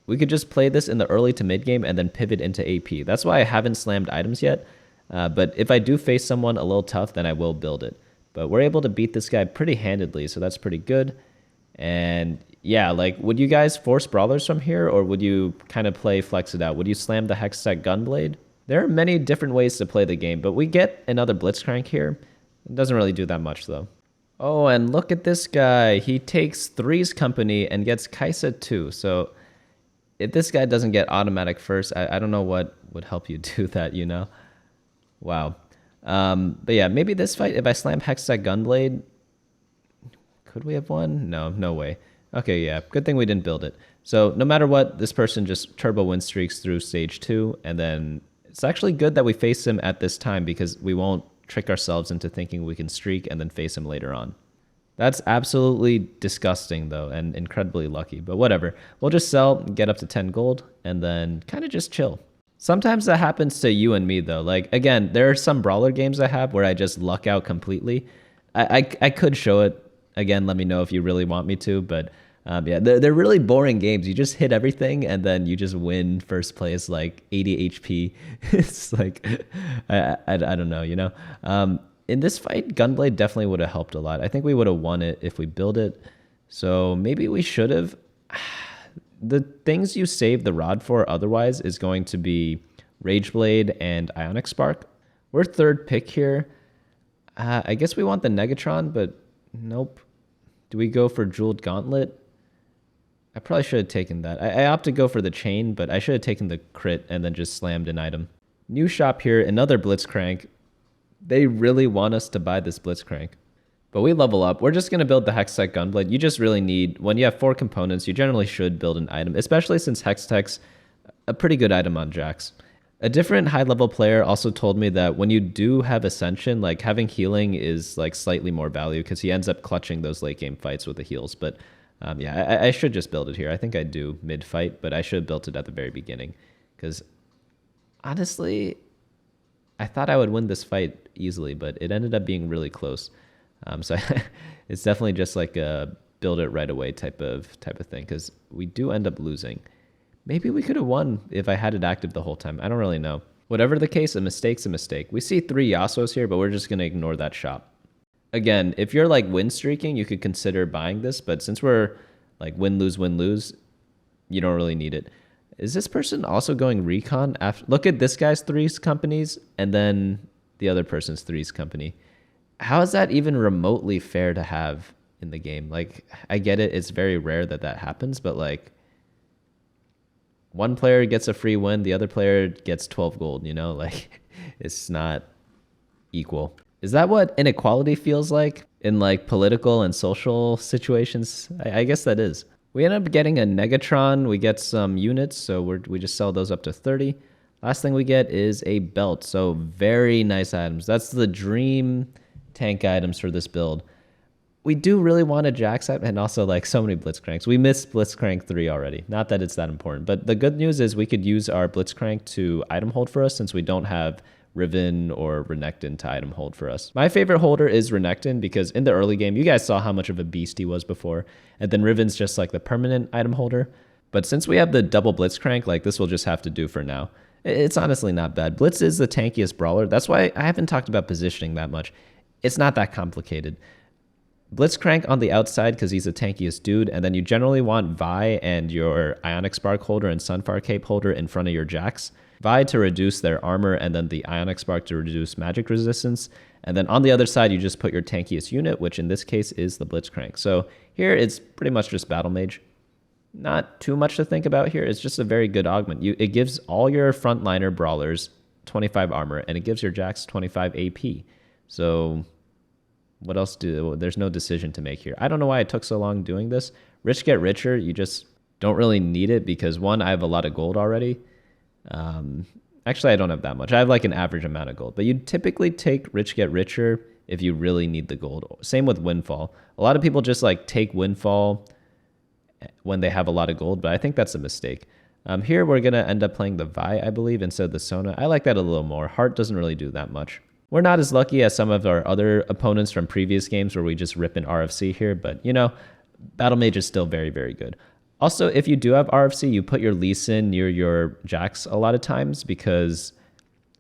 We could just play this in the early to mid game and then pivot into AP. That's why I haven't slammed items yet. But if I do face someone a little tough, then I will build it. But we're able to beat this guy pretty handedly, so that's pretty good. And yeah, like, would you guys force Brawlers from here, or would you kind of play flex it out? Would you slam the Hextech Gunblade? There are many different ways to play the game, but we get another Blitzcrank here. It doesn't really do that much, though. Oh, and look at this guy. He takes 3's company and gets Kaisa 2. So if this guy doesn't get automatic first, I don't know what would help you do that, you know? Wow. But yeah, maybe this fight, if I slam Hextech Gunblade, could we have won? No way. Okay, yeah, good thing we didn't build it. So no matter what, this person just turbo win streaks through stage 2, and then it's actually good that we face him at this time because we won't trick ourselves into thinking we can streak and then face him later on. That's absolutely disgusting though, and incredibly lucky, but whatever. We'll just sell, get up to 10 gold, and then kind of just chill. Sometimes that happens to you and me though. Like, again, there are some Brawler games I have where I just luck out completely. I could show it. Again, let me know if you really want me to, but yeah, they're really boring games. You just hit everything and then you just win first place like 80 HP. It's like, I don't know, you know? In this fight, Gunblade definitely would have helped a lot. I think we would have won it if we build it. So maybe we should have. The things you save the rod for otherwise is going to be Rageblade and Ionic Spark. We're 3rd pick here. I guess we want the Negatron, but nope. Do we go for Jeweled Gauntlet? I probably should have taken that. I opted to go for the chain, but I should have taken the crit and then just slammed an item. New shop here, another Blitzcrank. They really want us to buy this Blitzcrank. But we level up. We're just going to build the Hextech Gunblade. You just really need, when you have 4 components, you generally should build an item, especially since Hextech's a pretty good item on Jax. A different high-level player also told me that when you do have Ascension, like having healing is like slightly more value because he ends up clutching those late-game fights with the heals. But yeah, I should just build it here. I think I do mid-fight, but I should have built it at the very beginning because honestly, I thought I would win this fight easily, but it ended up being really close. So it's definitely just like a build it right away type of thing because we do end up losing. Maybe we could have won if I had it active the whole time. I don't really know. Whatever the case, a mistake's a mistake. We see 3 Yasuos here, but we're just going to ignore that shop. Again, if you're like win streaking, you could consider buying this, but since we're like win lose, you don't really need it. Is this person also going recon after? Look at this guy's threes companies and then the other person's threes company. How is that even remotely fair to have in the game? Like, I get it, it's very rare that that happens, but like, one player gets a free win, the other player gets 12 gold, you know? Like, it's not equal. Is that what inequality feels like in like political and social situations? I guess that is. We end up getting a Negatron. We get some units, so we just sell those up to 30. Last thing we get is a belt. So very nice items. That's the dream tank items for this build. We do really want a Jax and also like so many Blitzcranks. We missed Blitzcrank 3 already. Not that it's that important, but the good news is we could use our Blitzcrank to item hold for us since we don't have Riven or Renekton to item hold for us. My favorite holder is Renekton because in the early game, you guys saw how much of a beast he was before. And then Riven's just like the permanent item holder. But since we have the double Blitzcrank, like this will just have to do for now. It's honestly not bad. Blitz is the tankiest brawler. That's why I haven't talked about positioning that much. It's not that complicated. Blitzcrank on the outside because he's the tankiest dude, and then you generally want Vi and your Ionic Spark holder and Sunfire Cape holder in front of your Jax. Vi to reduce their armor, and then the Ionic Spark to reduce magic resistance. And then on the other side, you just put your tankiest unit, which in this case is the Blitzcrank. So here it's pretty much just Battle Mage. Not too much to think about here. It's just a very good augment. It gives all your frontliner brawlers 25 armor, and it gives your Jax 25 AP. So what else there's no decision to make here. I don't know why it took so long doing this. Rich get richer, you just don't really need it because one, I have a lot of gold already. Actually, I don't have that much. I have like an average amount of gold, but you typically take rich get richer if you really need the gold. Same with Windfall. A lot of people just like take Windfall when they have a lot of gold, but I think that's a mistake. Here we're going to end up playing the Vi, I believe, instead of the Sona. I like that a little more. Heart doesn't really do that much. We're not as lucky as some of our other opponents from previous games where we just rip an RFC here, but you know, Battle Mage is still very, very good. Also, if you do have RFC, you put your Lee Sin near your Jax a lot of times because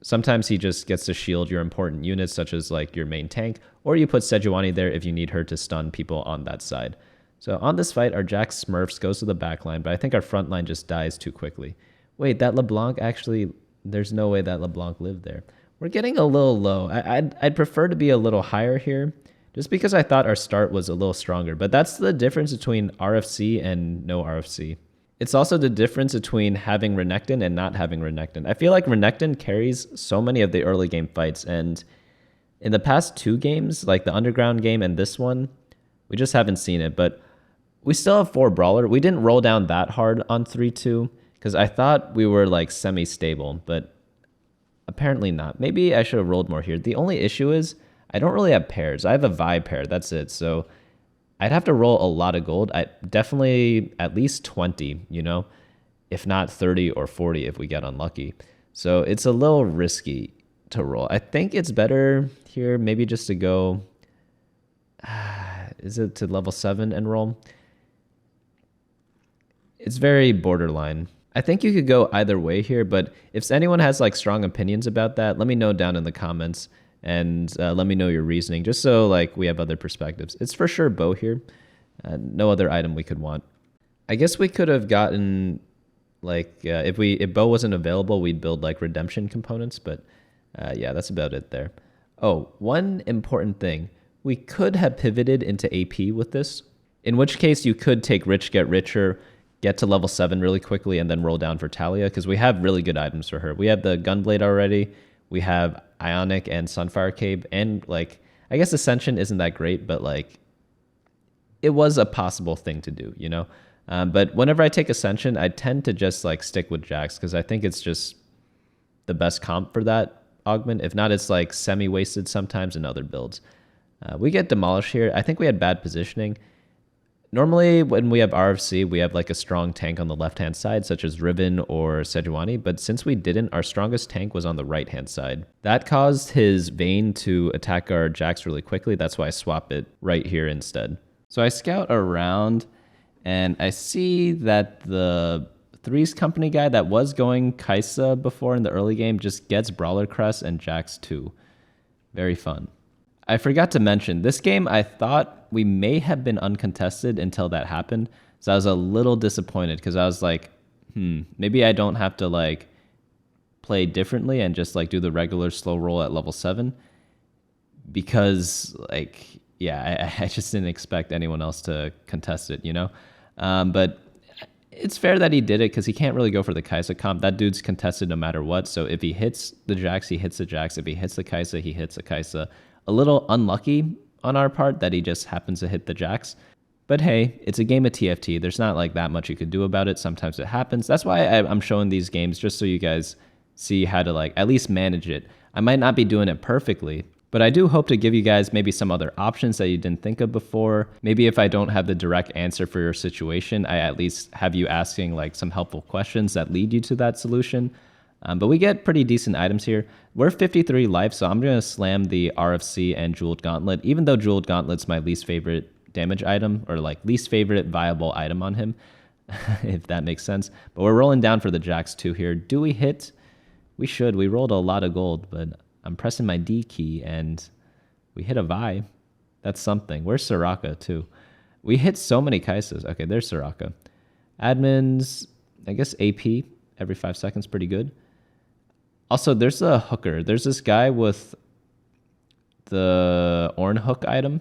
sometimes he just gets to shield your important units, such as like your main tank, or you put Sejuani there if you need her to stun people on that side. So on this fight, our Jax Smurfs goes to the back line, but I think our front line just dies too quickly. Wait, that LeBlanc actually, there's no way that LeBlanc lived there. We're getting a little low. I'd prefer to be a little higher here, just because I thought our start was a little stronger. But that's the difference between RFC and no RFC. It's also the difference between having Renekton and not having Renekton. I feel like Renekton carries so many of the early game fights, and in the past 2 games, like the Underground game and this one, we just haven't seen it. But we still have 4 Brawler. We didn't roll down that hard on 3-2, because I thought we were like semi-stable, but apparently not. Maybe I should have rolled more here. The only issue is I don't really have pairs. I have a Vi pair. That's it. So I'd have to roll a lot of gold. Definitely at least 20, you know, if not 30 or 40 if we get unlucky. So it's a little risky to roll. I think it's better here maybe just to go, is it to level 7 and roll? It's very borderline. I think you could go either way here, but if anyone has like strong opinions about that, let me know down in the comments and let me know your reasoning, just so like we have other perspectives. It's for sure bow here. No other item we could want. I guess we could have gotten like if bow wasn't available, we'd build like redemption components, but yeah, that's about it there. Oh, one important thing. We could have pivoted into AP with this, in which case you could take rich get richer, get to level 7 really quickly, and then roll down for Talia, because we have really good items for her. We have the Gunblade already. We have Ionic and Sunfire Cape, and like, I guess Ascension isn't that great, but like, it was a possible thing to do, you know? But whenever I take Ascension, I tend to just like stick with Jax, because I think it's just the best comp for that augment. If not, it's like semi-wasted sometimes in other builds. We get demolished here. I think we had bad positioning. Normally, when we have RFC, we have like a strong tank on the left-hand side, such as Riven or Sejuani, but since we didn't, our strongest tank was on the right-hand side. That caused his Vayne to attack our Jax really quickly. That's why I swap it right here instead. So I scout around, and I see that the Threes Company guy that was going Kaisa before in the early game just gets Brawler Crest and Jax too. Very fun. I forgot to mention, this game I thought we may have been uncontested until that happened. So I was a little disappointed because I was like, maybe I don't have to like play differently and just like do the regular slow roll at level 7. Because like, yeah, I just didn't expect anyone else to contest it, you know? But it's fair that he did it because he can't really go for the Kaisa comp. That dude's contested no matter what. So if he hits the Jax, he hits the Jax. If he hits the Kaisa, he hits the Kaisa. A little unlucky on our part that he just happens to hit the Jax. But hey, it's a game of TFT. There's not like that much you could do about it. Sometimes it happens. That's why I'm showing these games just so you guys see how to like at least manage it. I might not be doing it perfectly, but I do hope to give you guys maybe some other options that you didn't think of before. Maybe if I don't have the direct answer for your situation, I at least have you asking like some helpful questions that lead you to that solution. But we get pretty decent items here. We're 53 life, so I'm going to slam the RFC and Jeweled Gauntlet, even though Jeweled Gauntlet's my least favorite damage item, or like least favorite viable item on him, if that makes sense. But we're rolling down for the Jax 2 here. Do we hit? We should. We rolled a lot of gold, but I'm pressing my D key and we hit a Vi. That's something. Where's Soraka too? We hit so many Kaisas. Okay, there's Soraka. Admins, I guess AP every 5 seconds, pretty good. Also, there's a hooker. There's this guy with the Orn hook item.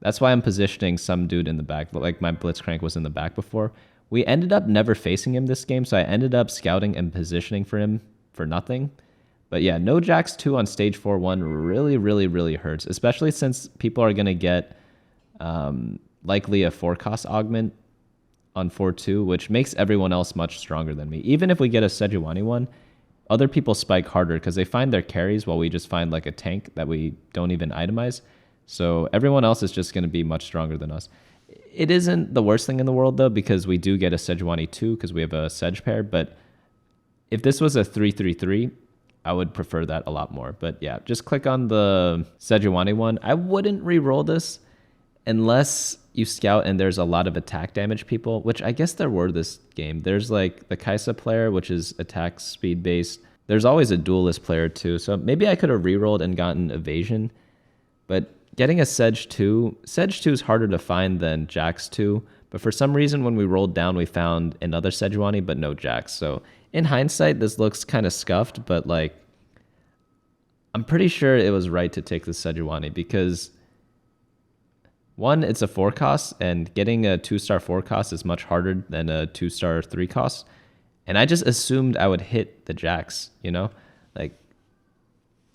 That's why I'm positioning some dude in the back. Like my Blitzcrank was in the back before. We ended up never facing him this game, so I ended up scouting and positioning for him for nothing. But yeah, no Jax 2 on stage 4-1 really, really, really hurts, especially since people are going to get likely a 4-cost augment on 4-2, which makes everyone else much stronger than me. Even if we get a Sejuani one, other people spike harder because they find their carries while we just find like a tank that we don't even itemize. So everyone else is just going to be much stronger than us. It isn't the worst thing in the world though, because we do get a Sejuani 2 because we have a Sedge pair. But if this was a 3-3-3, I would prefer that a lot more. But yeah, just click on the Sejuani one. I wouldn't re-roll this unless you scout and there's a lot of attack damage people, which I guess there were this game. There's like the Kaisa player, which is attack speed based. There's always a duelist player too. So maybe I could have re-rolled and gotten evasion. But getting a Sedge 2 is harder to find than Jax 2. But for some reason, when we rolled down, we found another Sejuani, but no Jax. So in hindsight, this looks kind of scuffed, but like, I'm pretty sure it was right to take the Sejuani because one, it's a 4-cost, and getting a 2-star 4-cost is much harder than a 2-star 3-cost. And I just assumed I would hit the Jax, you know? Like,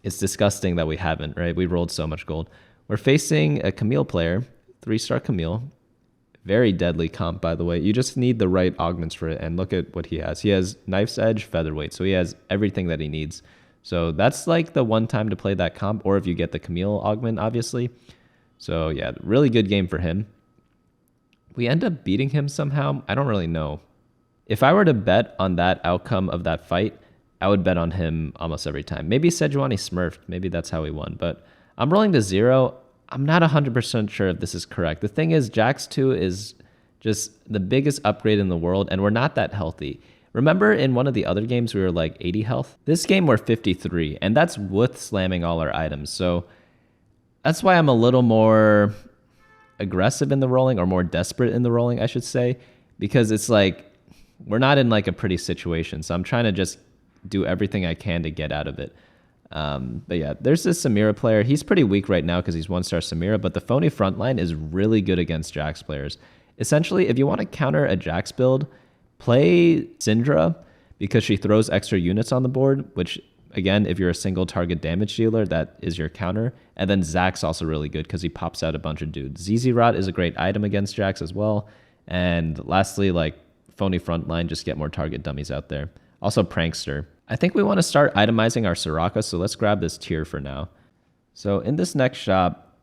it's disgusting that we haven't, right? We rolled so much gold. We're facing a Camille player, 3-star Camille. Very deadly comp, by the way. You just need the right augments for it, and look at what he has. He has Knife's Edge, Featherweight, so he has everything that he needs. So that's like the one time to play that comp, or if you get the Camille augment, obviously. So yeah, really good game for him. We end up beating him somehow. I don't really know. If I were to bet on that outcome of that fight, I would bet on him almost every time. Maybe Sejuani smurfed. Maybe that's how he won. But I'm rolling to 0. I'm not 100% sure if this is correct. The thing is, Jax 2 is just the biggest upgrade in the world, and we're not that healthy. Remember in one of the other games, we were like 80 health? This game, we're 53, and that's with slamming all our items. So that's why I'm a little more aggressive in the rolling, or more desperate in the rolling, I should say, because it's like, we're not in like a pretty situation. So I'm trying to just do everything I can to get out of it. But yeah, there's this Samira player. He's pretty weak right now because he's 1-star Samira, but the phony frontline is really good against Jax players. Essentially, if you want to counter a Jax build, play Syndra because she throws extra units on the board, which again, if you're a single target damage dealer, that is your counter. And then Zack's also really good because he pops out a bunch of dudes. ZZ Rot is a great item against Jax as well. And lastly, like phony frontline, just get more target dummies out there. Also Prankster. I think we want to start itemizing our Soraka, so let's grab this tier for now. So in this next shop,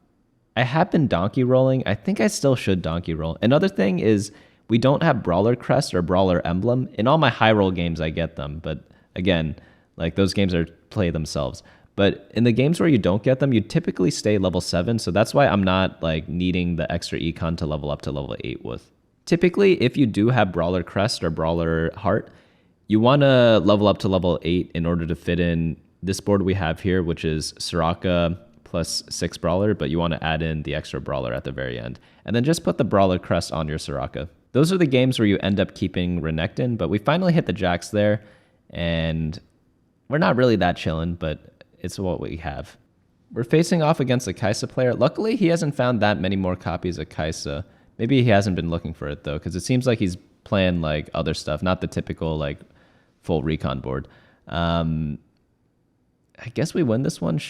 I have been donkey rolling. I think I still should donkey roll. Another thing is we don't have Brawler Crest or Brawler Emblem. In all my high roll games, I get them. But again, like those games are play themselves. But in the games where you don't get them, you typically stay level 7. So that's why I'm not like needing the extra econ to level up to level 8 with. Typically, if you do have Brawler Crest or Brawler Heart, you want to level up to level 8 in order to fit in this board we have here, which is Soraka plus 6 brawler, but you want to add in the extra brawler at the very end. And then just put the brawler crest on your Soraka. Those are the games where you end up keeping Renekton, but we finally hit the Jax there, and we're not really that chilling, but it's what we have. We're facing off against a Kai'Sa player. Luckily, he hasn't found that many more copies of Kai'Sa. Maybe he hasn't been looking for it, though, because it seems like he's playing like other stuff, not the typical like full recon board. I guess we win this one.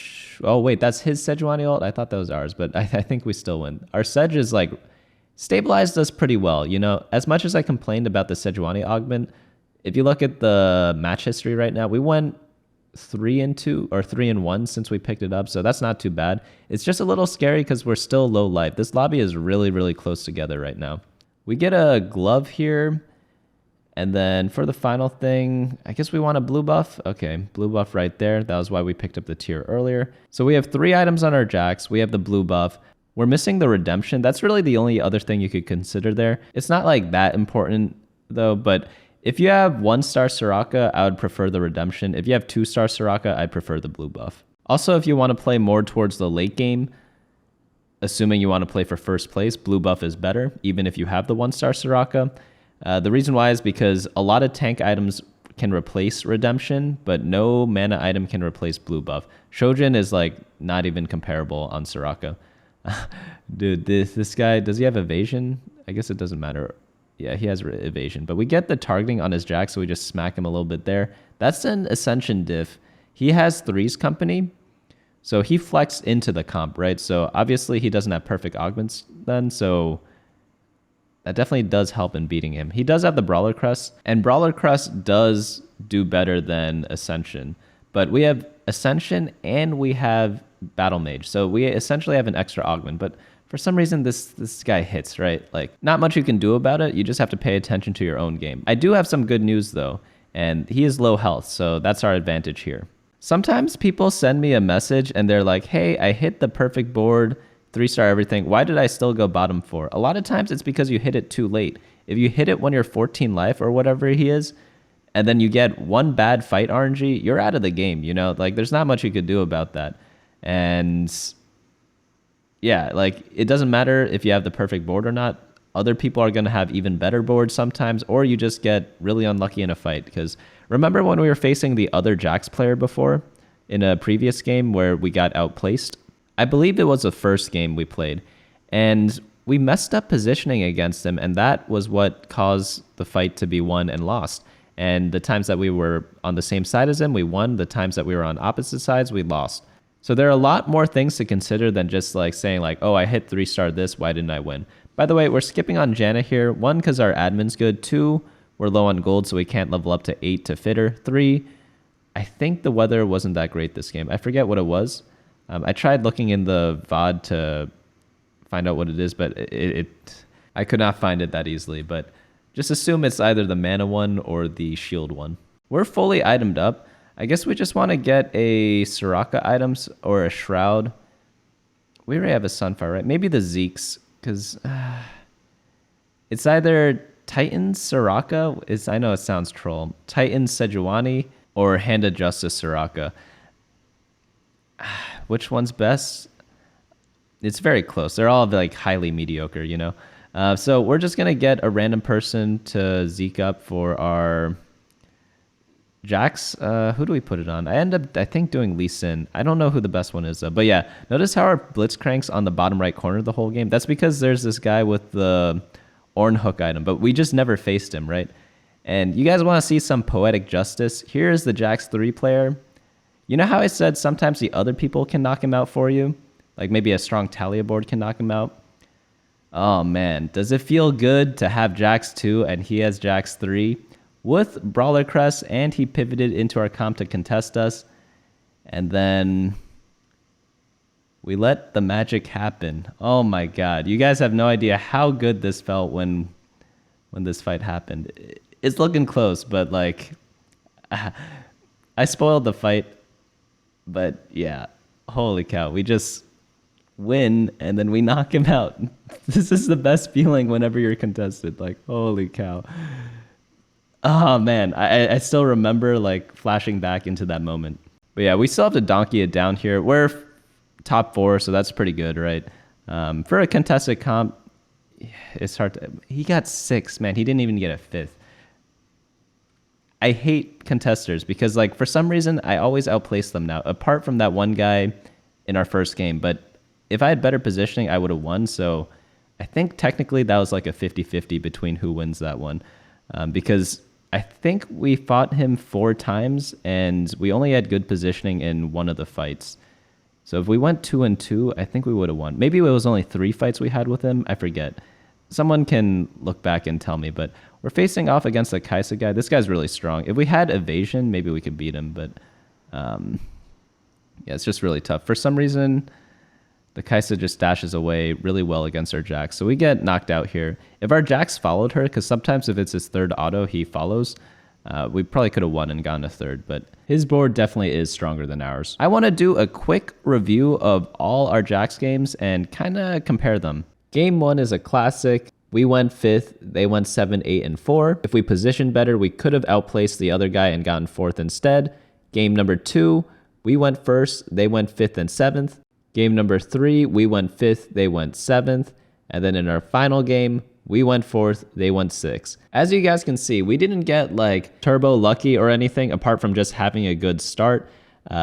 Oh, wait, that's his Sejuani ult? I thought that was ours, but I think we still win. Our Sej is like stabilized us pretty well. You know, as much as I complained about the Sejuani augment, if you look at the match history right now, we went 3-2 or 3-1 since we picked it up, so that's not too bad. It's just a little scary because we're still low life. This lobby is really, really close together right now. We get a glove here, and then for the final thing, I guess we want a blue buff. Okay, blue buff right there. That was why we picked up the tier earlier. So we have 3 items on our Jax. We have the blue buff. We're missing the redemption. That's really the only other thing you could consider there. It's not like that important though, but if you have 1-star Soraka, I would prefer the redemption. If you have 2-star Soraka, I'd prefer the blue buff. Also, if you want to play more towards the late game, assuming you want to play for first place, blue buff is better, even if you have the 1-star Soraka. The reason why is because a lot of tank items can replace redemption, but no mana item can replace blue buff. Shojin is like not even comparable on Soraka. Dude, this guy, does he have evasion? I guess it doesn't matter. Yeah, he has evasion, but we get the targeting on his Jax, so we just smack him a little bit there. That's an Ascension diff. He has Three's Company, so he flexed into the comp, right? So obviously he doesn't have perfect augments then, so that definitely does help in beating him. He does have the Brawler Crest, and Brawler Crest does do better than Ascension, but we have Ascension and we have Battle Mage, so we essentially have an extra augment, but for some reason, this guy hits, right? Like, not much you can do about it. You just have to pay attention to your own game. I do have some good news, though, and he is low health, so that's our advantage here. Sometimes people send me a message, and they're like, hey, I hit the perfect board, 3-star everything. Why did I still go bottom 4? A lot of times, it's because you hit it too late. If you hit it when you're 14 life or whatever he is, and then you get one bad fight RNG, you're out of the game, you know? Like, there's not much you could do about that. And yeah, like it doesn't matter if you have the perfect board or not. Other people are going to have even better boards sometimes, or you just get really unlucky in a fight. Because remember when we were facing the other Jax player before in a previous game where we got outplaced? I believe it was the first game we played, and we messed up positioning against him, and that was what caused the fight to be won and lost. And the times that we were on the same side as him, we won. The times that we were on opposite sides, we lost. So there are a lot more things to consider than just like saying like, oh, I hit 3-star this, why didn't I win? By the way, we're skipping on Janna here. 1, because our admin's good. 2, we're low on gold, so we can't level up to 8 to fitter. 3, I think the weather wasn't that great this game. I forget what it was. I tried looking in the VOD to find out what it is, but I could not find it that easily. But just assume it's either the mana one or the shield one. We're fully itemed up. I guess we just want to get a Soraka items or a Shroud. We already have a Sunfire, right? Maybe the Zeke's, because it's either Titan Soraka. I know it sounds troll. Titan Sejuani or Hand of Justice Soraka. Which one's best? It's very close. They're all like highly mediocre, you know? So we're just going to get a random person to Zeke up for our Jax. Who do we put it on? I end up, I think, doing Lee Sin. I don't know who the best one is, though. But yeah, notice how our Blitzcrank's on the bottom right corner the whole game? That's because there's this guy with the Ornn Hook item, but we just never faced him, right? And you guys want to see some poetic justice? Here's the Jax 3 player. You know how I said sometimes the other people can knock him out for you? Like maybe a strong Talia board can knock him out? Oh man, does it feel good to have Jax 2 and he has Jax 3? With Brawler Crest, and he pivoted into our comp to contest us. And then we let the magic happen. Oh my god. You guys have no idea how good this felt when this fight happened. It's looking close, but like I spoiled the fight. But yeah, holy cow. We just win and then we knock him out. This is the best feeling whenever you're contested. Like, holy cow. Oh man, I still remember like flashing back into that moment. But yeah, we still have to donkey it down here. We're top 4, so that's pretty good, right? For a contested comp, it's hard to... He got 6, man. He didn't even get a 5th. I hate contesters because, like, for some reason, I always outplace them now, apart from that one guy in our first game. But if I had better positioning, I would have won. So I think technically that was like a 50-50 between who wins that one. Because I think we fought him 4 times, and we only had good positioning in one of the fights. So if we went 2-2, I think we would have won. Maybe it was only 3 fights we had with him. I forget. Someone can look back and tell me, but we're facing off against the Kaisa guy. This guy's really strong. If we had evasion, maybe we could beat him, but yeah, it's just really tough. For some reason, the Kaisa just dashes away really well against our Jax, so we get knocked out here. If our Jax followed her, because sometimes if it's his 3rd auto, he follows, we probably could have won and gone to 3rd, but his board definitely is stronger than ours. I want to do a quick review of all our Jax games and kind of compare them. Game 1 is a classic. We went 5th, they went 7, 8, and 4. If we positioned better, we could have outplaced the other guy and gotten 4th instead. Game number 2, we went 1st, they went 5th and 7th. Game number 3, we went 5th, they went 7th. And then in our final game, we went 4th, they went 6th. As you guys can see, we didn't get like turbo lucky or anything apart from just having a good start.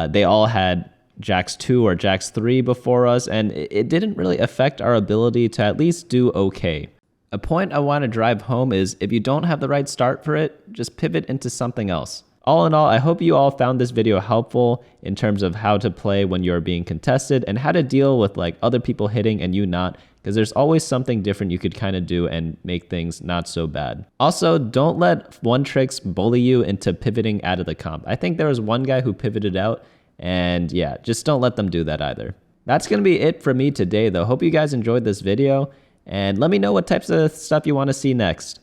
They all had Jax 2 or Jax 3 before us, and it didn't really affect our ability to at least do okay. A point I want to drive home is if you don't have the right start for it, just pivot into something else. All in all, I hope you all found this video helpful in terms of how to play when you're being contested and how to deal with like other people hitting and you not, because there's always something different you could kind of do and make things not so bad. Also, don't let one tricks bully you into pivoting out of the comp. I think there was one guy who pivoted out, and yeah, just don't let them do that either. That's going to be it for me today though. Hope you guys enjoyed this video, and let me know what types of stuff you want to see next.